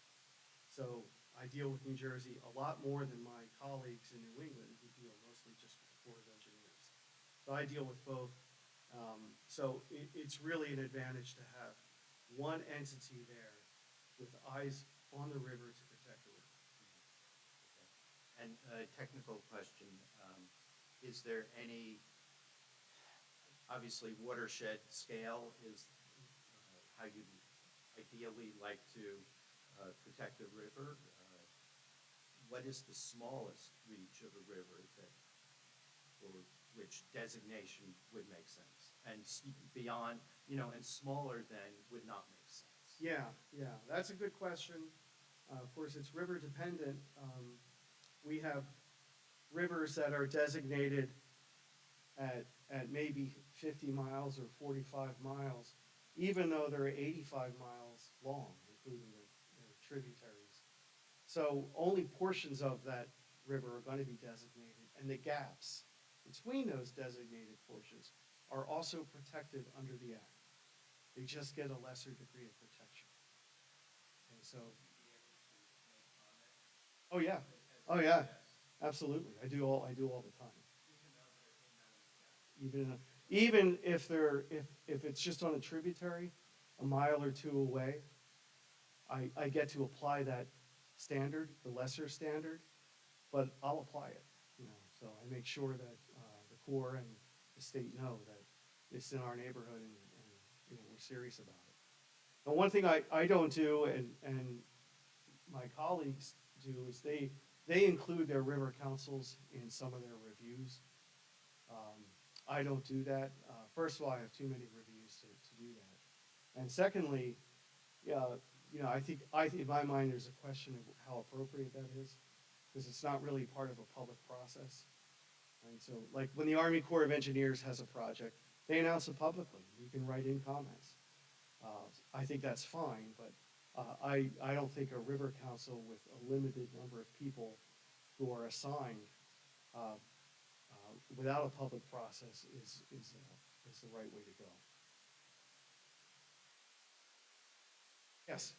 So I deal with New Jersey a lot more than my colleagues in New England, who deal mostly just with the Corps of Engineers. So I deal with both. So it's really an advantage to have one entity there with eyes on the river to protect the river. And a technical question, is there any, obviously watershed scale is how you ideally like to protect a river. What is the smallest reach of a river that, for which designation would make sense? And beyond, and smaller than would not make sense? Yeah, that's a good question. Of course, it's river dependent. We have rivers that are designated at maybe 50 miles or 45 miles, even though they're 85 miles long, including their tributaries. So only portions of that river are going to be designated, and the gaps between those designated portions are also protected under the Act. They just get a lesser degree of protection. And so, oh yeah, absolutely. I do all the time. Even if it's just on a tributary, a mile or two away, I get to apply that standard, the lesser standard, but I'll apply it. So I make sure that the Corps and the state know that it's in our neighborhood and we're serious about it. And one thing I don't do and my colleagues do is they include their river councils in some of their reviews. I don't do that. First of all, I have too many reviews to do that. And secondly, I think in my mind there's a question of how appropriate that is, because it's not really part of a public process. And so, like when the Army Corps of Engineers has a project, they announce it publicly. You can write in comments. I think that's fine, but I don't think a river council with a limited number of people who are assigned without a public process is the right way to go. Yes.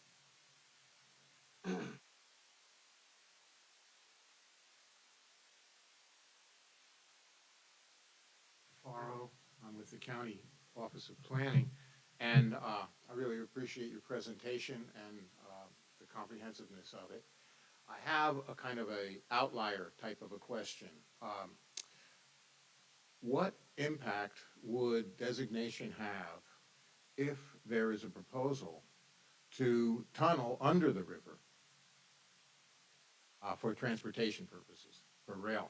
Faro. I'm with the County Office of Planning, and I really appreciate your presentation and the comprehensiveness of it. I have a kind of a outlier type of a question. What impact would designation have if there is a proposal to tunnel under the river for transportation purposes, for rail?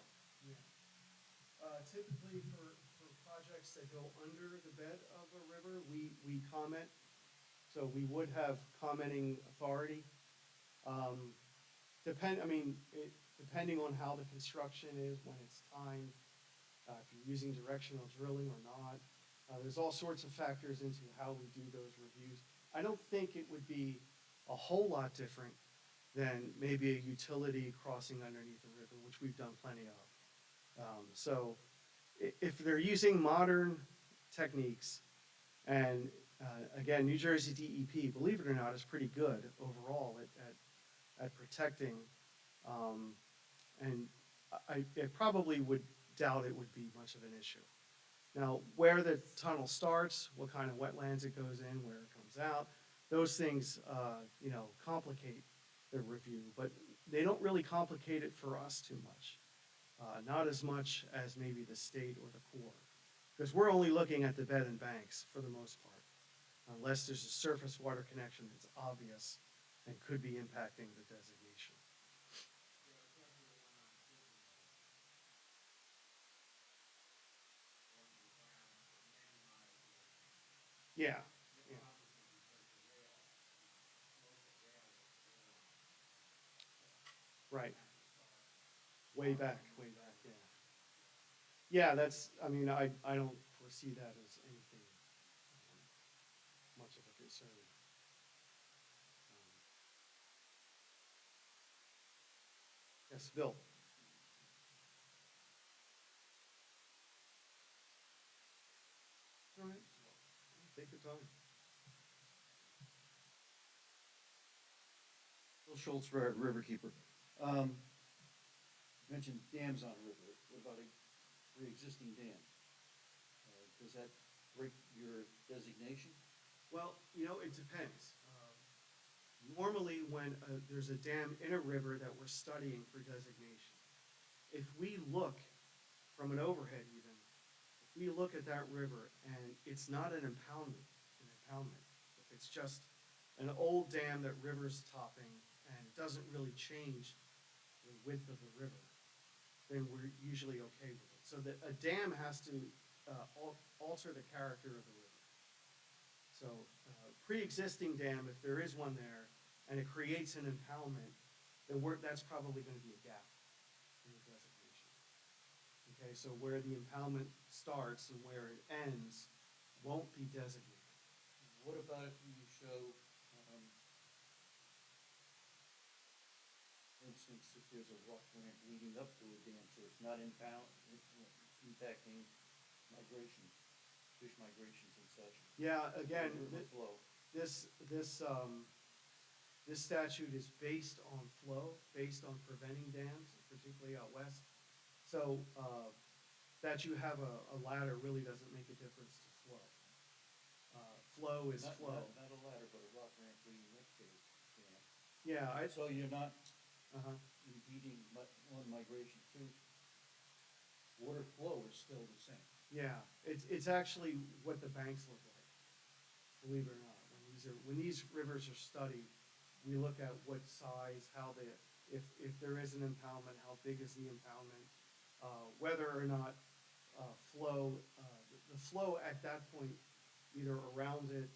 Typically for projects that go under the bed of a river, we comment. So we would have commenting authority. Depending on how the construction is, when it's timed, if you're using directional drilling or not. There's all sorts of factors into how we do those reviews. I don't think it would be a whole lot different than maybe a utility crossing underneath a river, which we've done plenty of. So if they're using modern techniques, and again, New Jersey DEP, believe it or not, is pretty good overall at protecting, and I probably would doubt it would be much of an issue. Now, where the tunnel starts, what kind of wetlands it goes in, where it comes out, those things, complicate the review, but they don't really complicate it for us too much. Not as much as maybe the state or the Corps, because we're only looking at the bed and banks for the most part, unless there's a surface water connection that's obvious and could be impacting the designation. Yeah. Right. Way back, yeah. Yeah, I don't foresee that as anything much of a concern. Yes, Bill. All right. Take your time. Bill Schultz, Riverkeeper. You mentioned dams on a river. What about a pre-existing dam? Does that break your designation? Well, it depends. Normally, when there's a dam in a river that we're studying for designation, if we look from an overhead even, if we look at that river and it's not an impoundment, if it's just an old dam that river's topping and it doesn't really change the width of the river, then we're usually okay with it. So that a dam has to alter the character of the river. So pre-existing dam, if there is one there, and it creates an impoundment, then that's probably going to be a gap in the designation. Okay, so where the impoundment starts and where it ends won't be designated. What about if you show, for instance, if there's a rock ramp leading up to a dam, so it's not impacting migration, fish migrations and such? Yeah, again, River flow. this statute is based on flow, based on preventing dams, particularly out west. So that you have a ladder really doesn't make a difference to flow. Flow is flow. Not a ladder, but a rock ramp leading up to the dam. Yeah, So you're not uh-huh. impeding on migration too. Water flow is still the same. Yeah, it's actually what the banks look like, believe it or not. When these rivers are studied, we look at what size, if there is an impoundment, how big is the impoundment, whether or not the flow at that point, either around it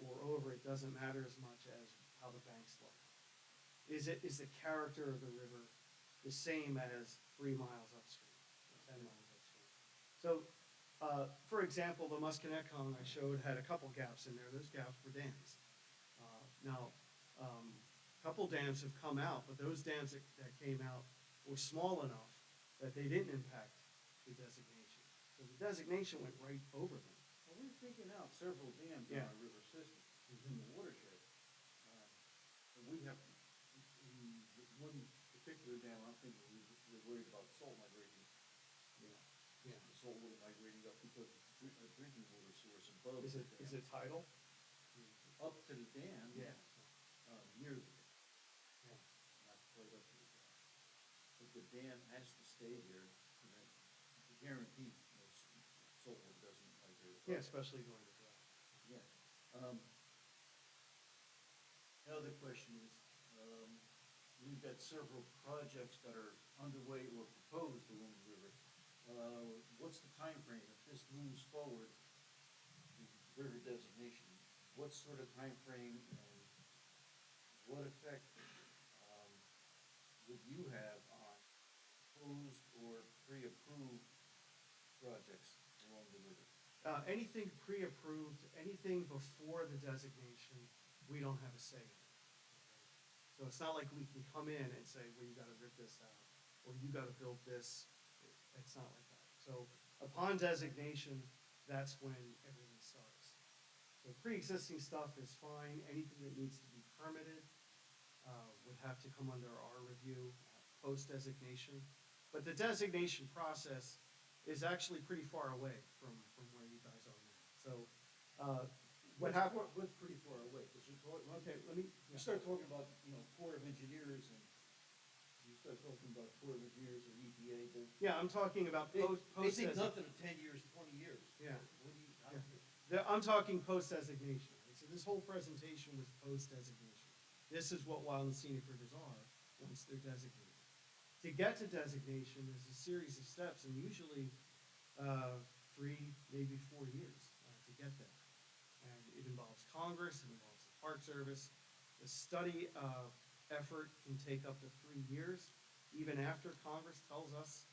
or over it, doesn't matter as much as how the banks look. Is the character of the river the same as 3 miles upstream, or 10 miles upstream? So, for example, the Musconetcong I showed had a couple gaps in there. Those gaps were dams. Now, a couple dams have come out, but those dams that came out were small enough that they didn't impact the designation. So the designation went right over them. Well, we're taking out several dams in Yeah. our river system, in the watershed. And we have, in one particular dam, I'm thinking we're worried about salt migrating. Yeah. The salt water migrating up because it's a drinking water source above Is the it dam. tidal? Up to the dam, Yeah. near the dam, Yeah. not quite up to the dam. But the dam has to stay there, to guarantee salt water doesn't migrate above. Yeah, especially during the drought. Yeah. Another question is, we've got several projects that are underway or proposed along the river. What's the time frame if this moves forward, the river designation? What sort of time frame and what effect would you have on proposed or pre-approved projects along the river? Anything pre-approved, anything before the designation, we don't have a say in. So it's not like we can come in and say, well, you gotta rip this out, or you gotta build this. It's not like that. So upon designation, that's when everything starts. So pre-existing stuff is fine. Anything that needs to be permitted would have to come under our review post-designation. But the designation process is actually pretty far away from where you guys are now. So what happened? What's pretty far away? Because Okay, let me. you start talking about, Corps of Engineers and you start talking about Corps of Engineers or EPA, Yeah, I'm talking about they post. think nothing of 10 years, 20 years. Yeah. What do you, I'm talking post-designation. Right? So this whole presentation was post-designation. This is what Wild and Scenic Rivers are once they're designated. To get to designation, there's a series of steps, and usually 3, maybe 4 years to get there. And it involves Congress, it involves the Park Service. The study effort can take up to 3 years, even after Congress tells us,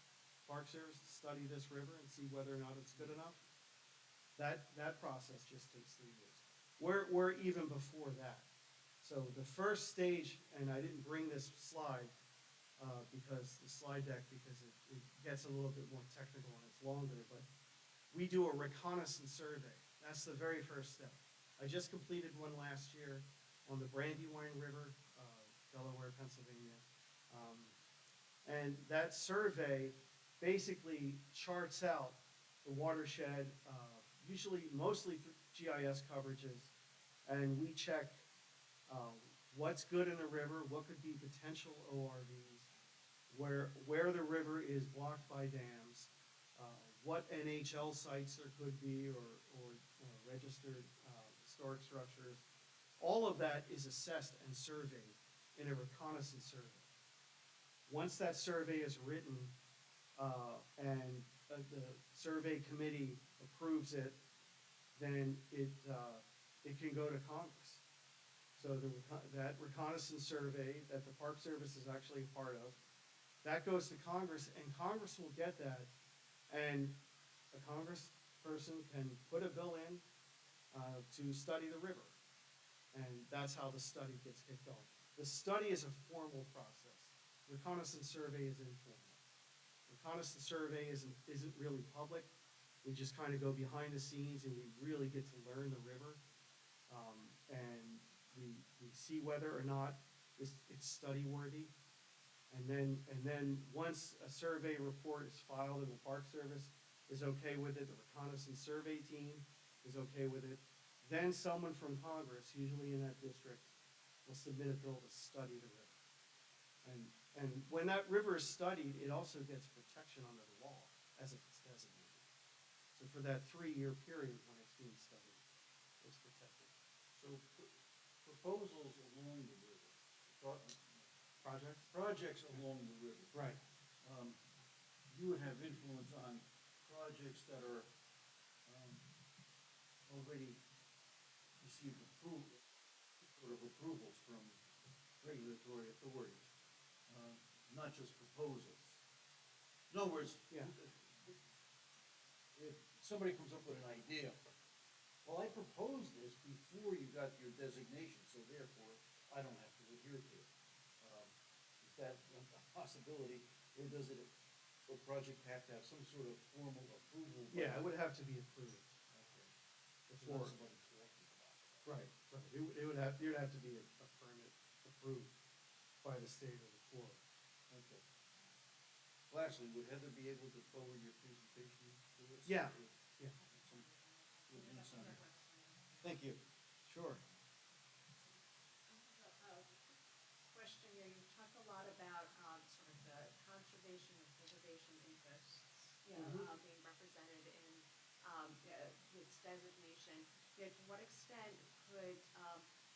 Park Service, to study this river and see whether or not it's good enough. That process just takes 3 years. We're even before that. So the first stage, and I didn't bring this slide because the slide deck, because it gets a little bit more technical and it's longer, but we do a reconnaissance survey. That's the very first step. I just completed one last year on the Brandywine River, Delaware, Pennsylvania. And that survey basically charts out the watershed, usually mostly GIS coverages, and we check what's good in the river, what could be potential ORVs, where the river is blocked by dams, what NHL sites there could be, or registered historic structures. All of that is assessed and surveyed in a reconnaissance survey. Once that survey is written and the survey committee approves it, then it can go to Congress. So that reconnaissance survey that the Park Service is actually a part of, that goes to Congress, and Congress will get that, and a congressperson can put a bill in to study the river, and that's how the study gets kicked off. The study is a formal process. Reconnaissance survey is informal. Reconnaissance survey isn't really public. We just kind of go behind the scenes and we really get to learn the river, and we see whether or not it's study worthy. And then once a survey report is filed and the Park Service is okay with it, the reconnaissance survey team is okay with it, then someone from Congress, usually in that district, will submit a bill to study the river. And when that river is studied, it also gets protection under the law as if it's designated. So for that 3-year period when it's being studied, it's protected. So proposals along the river, Projects? projects along the river. Right. You would have influence on projects that are already received approval, sort of approvals from regulatory authorities, not just proposals. In other words, Yeah. if somebody comes up with an idea, well, I proposed this before you got your designation, so therefore I don't have to adhere to it. Is that a possibility, or does it, a project have to have some sort of formal approval? Yeah, it would have to be approved. Okay. Before. Not somebody talking about it. Right. It would have to be a permit approved by the state or the Corps. Okay. Lastly, would Heather be able to forward your presentation to us? Yeah. Yeah. Some good links on it. Thank you. Sure. Question here, you talked a lot about sort of the conservation and preservation interests, being represented in its designation. To what extent could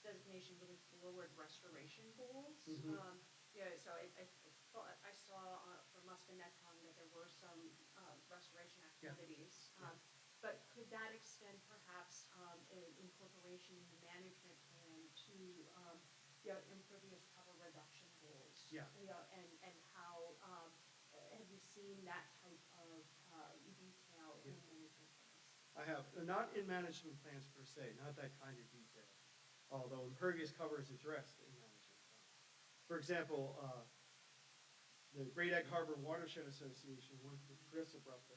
designation really forward restoration goals? So I saw for Musconetcong that there were some restoration activities. But could that extend perhaps incorporation in the management plan to impervious cover reduction goals? Yeah. And how have you seen that type of detail in management plans? I have, not in management plans per se, not that kind of detail, although impervious cover is addressed in management plans. For example, the Great Egg Harbor Watershed Association worked with Chris Abrupta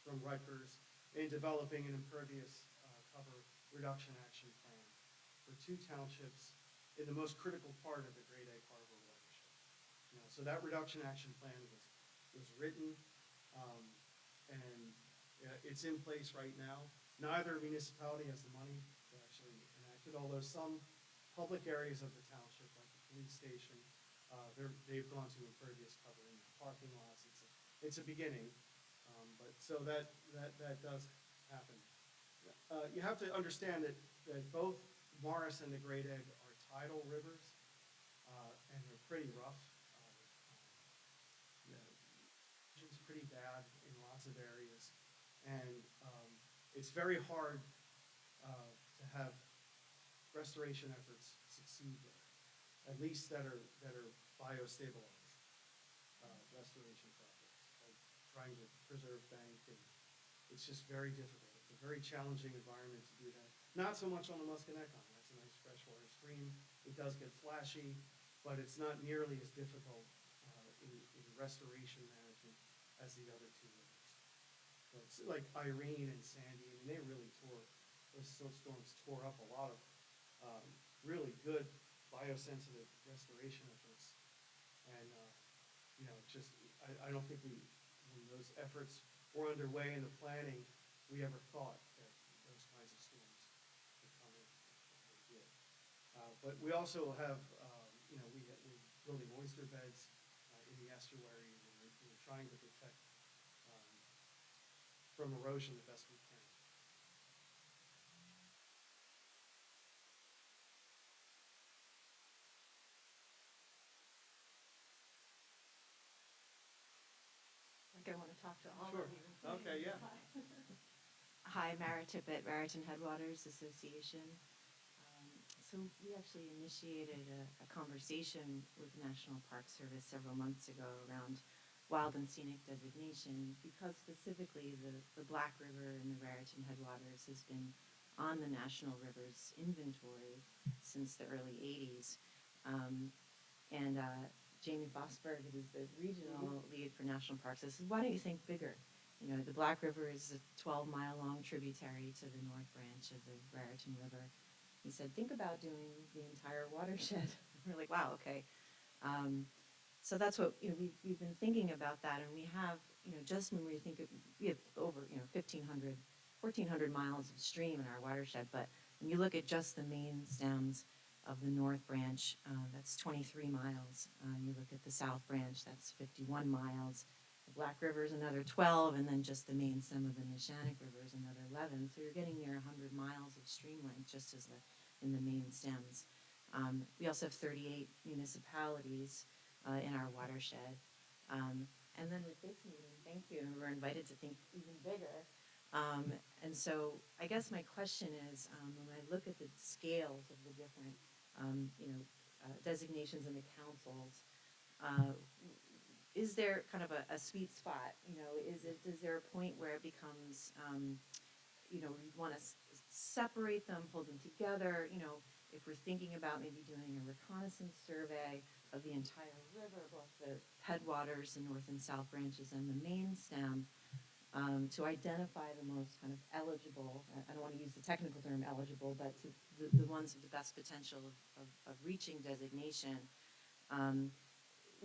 from Rutgers in developing an impervious cover reduction action plan for 2 townships in the most critical part of the Great Egg Harbor watershed. So that reduction action plan was written, and it's in place right now. Neither municipality has the money to actually enact it, although some public areas of the township, like the police station, they've gone to impervious cover in the parking lots. It's a beginning, but so that does happen. You have to understand that both Morris and the Great Egg are tidal rivers, and they're pretty rough. It's pretty bad in lots of areas, and it's very hard to have restoration efforts succeed there, at least that are biostabilized restoration projects, like trying to preserve bank, and it's just very difficult. It's a very challenging environment to do that. Not so much on the Musconetcong. That's a nice freshwater stream. It does get flashy, but it's not nearly as difficult in restoration management as the other 2 rivers. So it's like Irene and Sandy. I mean, they really those snowstorms tore up a lot of really good biosensitive restoration efforts. And, just, I don't think when those efforts were underway in the planning, we ever thought that those kinds of storms But we also have, we're building oyster beds in the estuary, and we're trying to protect um, from erosion the best we can. Like I want to talk to all Sure. of you. Okay, yeah. Hi, Mara Tippett, Raritan Headwaters Association. So we actually initiated a conversation with the National Park Service several months ago around wild and scenic designation, because specifically the Black River and the Raritan Headwaters has been on the National Rivers inventory since the early 80s. And Jamie Fosberg, who's the regional lead for national parks, says, why don't you think bigger? You know, the Black River is a 12-mile-long tributary to the North Branch of the Raritan River. He said, think about doing the entire watershed. We're like, wow, okay. So that's what, we've been thinking about that, and we have, just when we think of, we have over, 1,400 miles of stream in our watershed, but when you look at just the main stems of the North Branch, that's 23 miles. You look at the South Branch, that's 51 miles. The Black River is another 12, and then just the main stem of the Neshannock River is another 11. So you're getting near 100 miles of stream length just as in the main stems. We also have 38 municipalities in our watershed. And then with this meeting, thank you, and we're invited to think even bigger. And so I guess my question is, when I look at the scales of the different, designations in the councils, is there kind of a sweet spot? Is there a point where it becomes, we want to separate them, pull them together? If we're thinking about maybe doing a reconnaissance survey of the entire river, both the headwaters, the north and south branches, and the main stem, to identify the most kind of eligible, I don't want to use the technical term eligible, but to the ones with the best potential of reaching designation.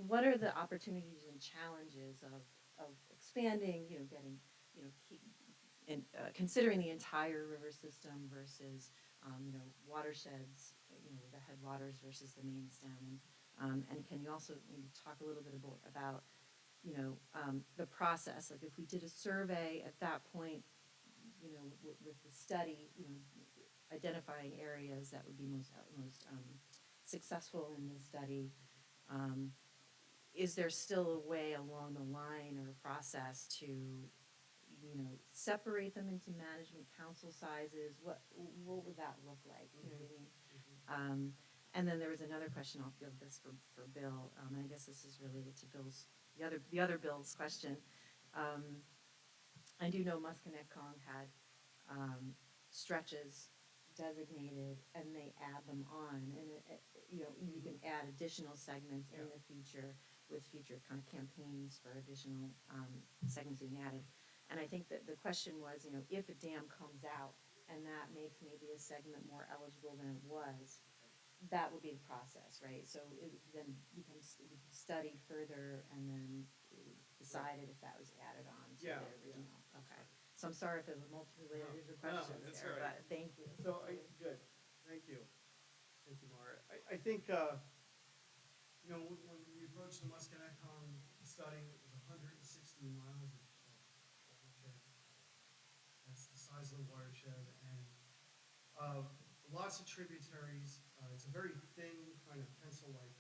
What are the opportunities and challenges of expanding, getting, and considering the entire river system versus, watersheds, the headwaters versus the main stem? And can you also maybe talk a little bit about the process? Like if we did a survey at that point, with the study, identifying areas that would be most successful in the study, is there still a way along the line or a process to, separate them into management council sizes? What would that look like? You know what I mean? And then there was another question, I'll field this for Bill, and I guess this is related to the other Bill's question. I do know Musconetcong had stretches designated, and they add them on, and you can add additional segments in the future with future kind of campaigns for additional segments being added. And I think that the question was, if a dam comes out and that makes maybe a segment more eligible than it was, that would be the process, right? So it then becomes studied further and then decided if that was added on to the original. Okay. So I'm sorry if it was multiple layers of questions that's there, all right. but thank you. So, good. Thank you. Thank you, Mara. I think, when we approached the Musconetcong study, it was 160 miles of watershed. That's the size of the watershed, and lots of tributaries. It's a very thin, kind of pencil-like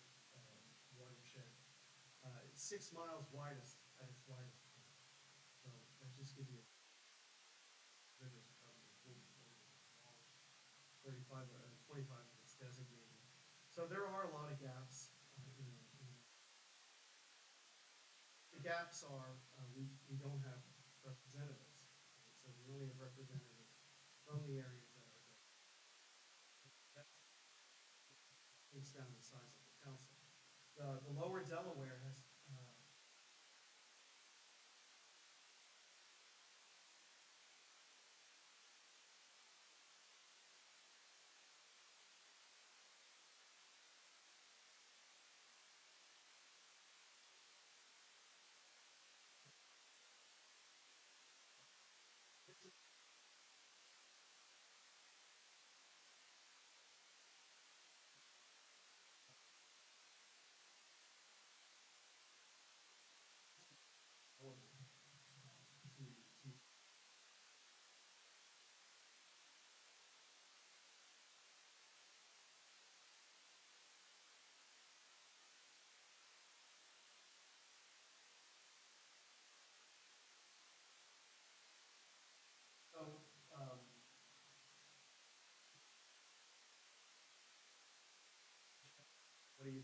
watershed. It's 6 miles widest at its widest point. So that just gives you rivers probably 35 or 25 if it's designated. So there are a lot of gaps. The gaps are we don't have representatives, right? So we only have representatives from the areas that are there. That takes down the size of the council. The lower Delaware has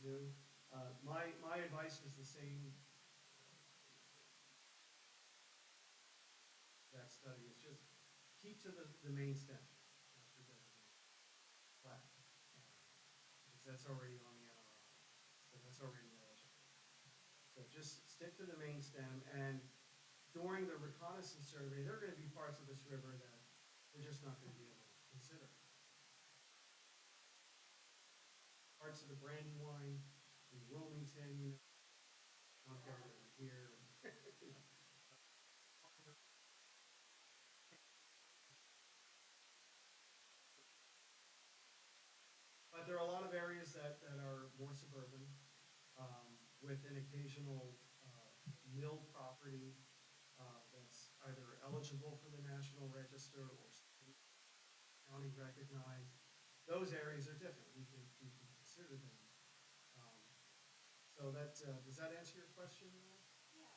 do. My advice was the same. That study is just keep to the main stem. That's your designation. Flat. Because that's already on the NRI. So that's already eligible. So just stick to the main stem, and during the reconnaissance survey, there are going to be parts of this river that we're just not going to be able to consider. Parts of the Brandywine, in Wilmington, you know, not there over here. You know. But there are a lot of areas that are more suburban, with an occasional mill property that's either eligible for the National Register or county recognized. Those areas are different. We can consider them. Um, so that does that answer your question? Yeah.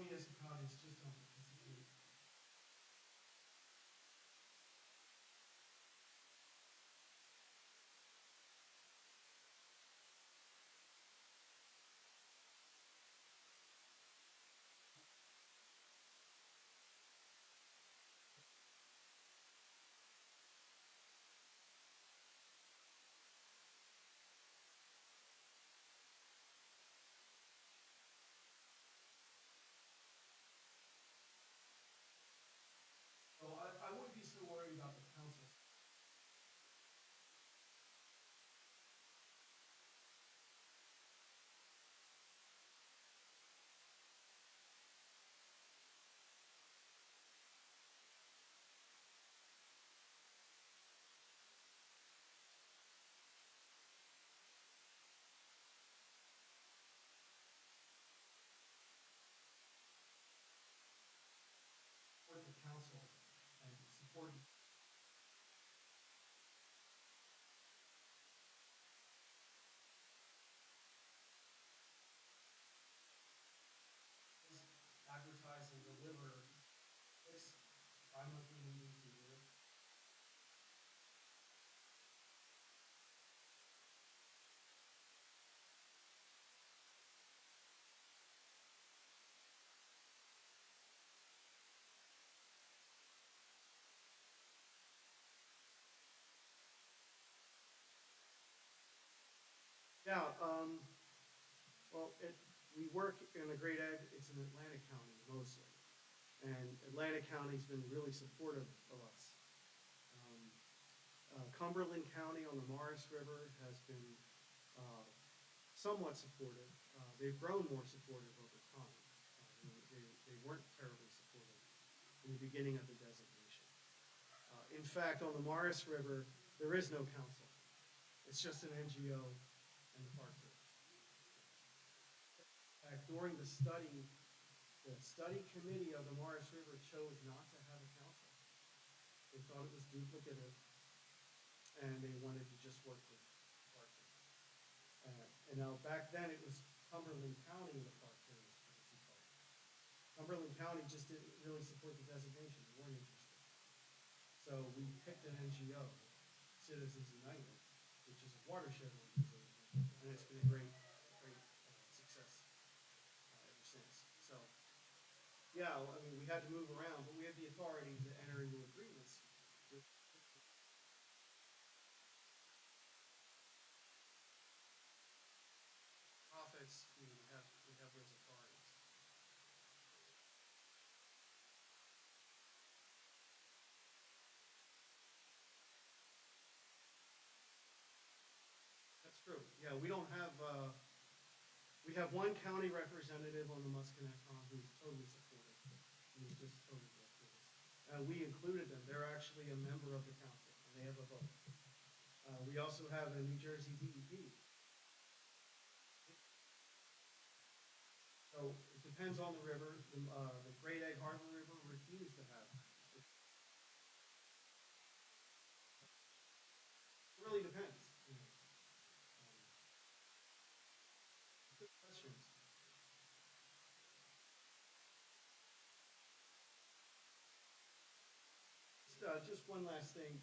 Municipalities just don't participate. So I wouldn't be so worried about the council. Support the council and support. Advertise and deliver this bi-monthly meetings a year. Yeah, well, we work in the Great Egg, it's in Atlantic County mostly. And Atlantic County's been really supportive of us. Cumberland County on the Morris River has been somewhat supportive. They've grown more supportive over time. They weren't terribly supportive in the beginning of the designation. In fact, on the Morris River, there is no council. It's just an NGO and the Park Service. In fact, during the study committee of the Morris River chose not to have a council. They thought it was duplicative, and they wanted to just work with the Park Service. And now back then it was Cumberland County and the Park Service for the two parties. Cumberland County just didn't really support the designation; they weren't interested. So we picked an NGO, Citizens United, which is a watershed organization, and it's been a great success ever since. So, yeah, I mean, we had to move around, but we have the authority to enter into agreements with profits. We have those authorities. That's true. Yeah, we don't have. We have one county representative on the Musconetcon who's totally supportive. He's just totally supportive. We included them. They're actually a member of the council, and they have a vote. We also have a New Jersey DEP. So if the depends on the river. The Great Egg Harbor River refused to have. It really depends. You know. Good questions. Just one last thing.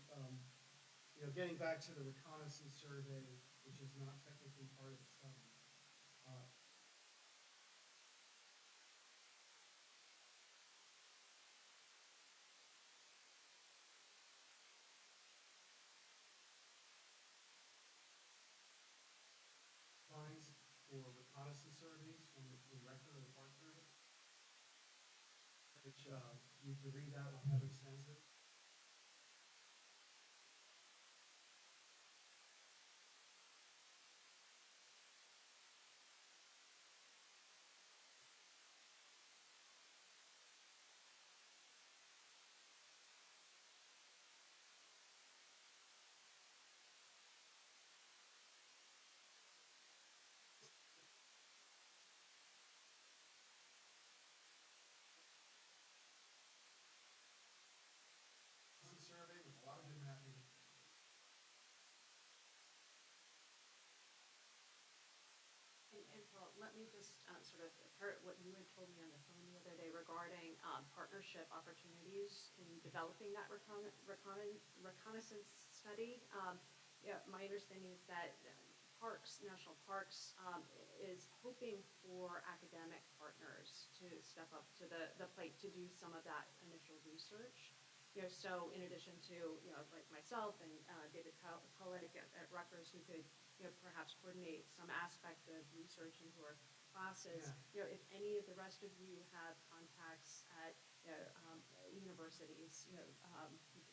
You know, getting back to the reconnaissance survey, which is not technically part of the study. Uh, Lines for reconnaissance surveys from the record of the Park Service, which you can read that on Heather Spencer. Survey with a lot of good mapping. And Paul, let me just sort of heard what you had told me on the phone the other day regarding partnership opportunities in developing that reconnaissance study. Yeah, my understanding is that national parks, is hoping for academic partners to step up to the plate to do some of that initial research. You know, so in addition to, you know, like myself and David Cullen at Rutgers, who could, you know, perhaps coordinate some aspect of research into our classes. Yeah. You know, if any of the rest of you have contacts at universities, you know,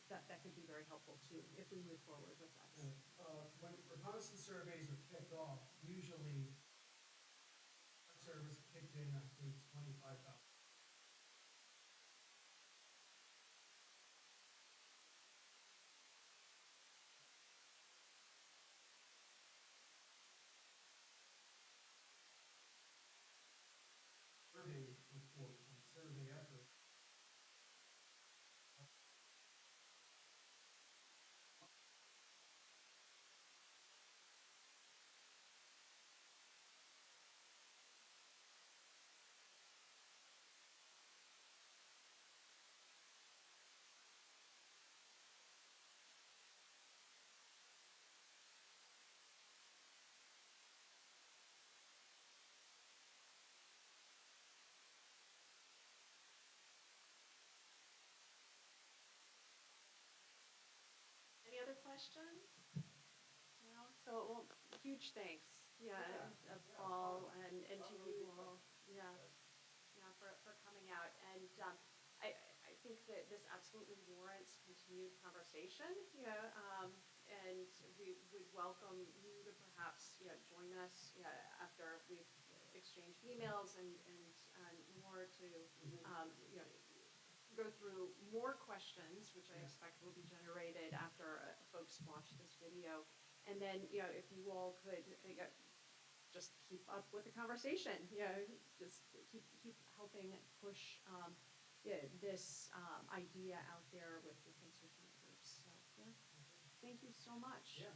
that could be very helpful too if we move forward with that. When reconnaissance surveys are kicked off, usually Park Service kicked in, I think, 25,000. Survey report and survey effort. Any other questions? No? So, well, huge thanks, Paul, and to you all, for coming out. And I think that this absolutely warrants continued conversation, and we would welcome you to perhaps, join us, after we've exchanged emails and more to, go through more questions, which I expect will be generated after folks watch this video. And then, if you all could just keep up with the conversation, just keep helping push this idea out there with constituent groups. So, thank you so much. Yeah.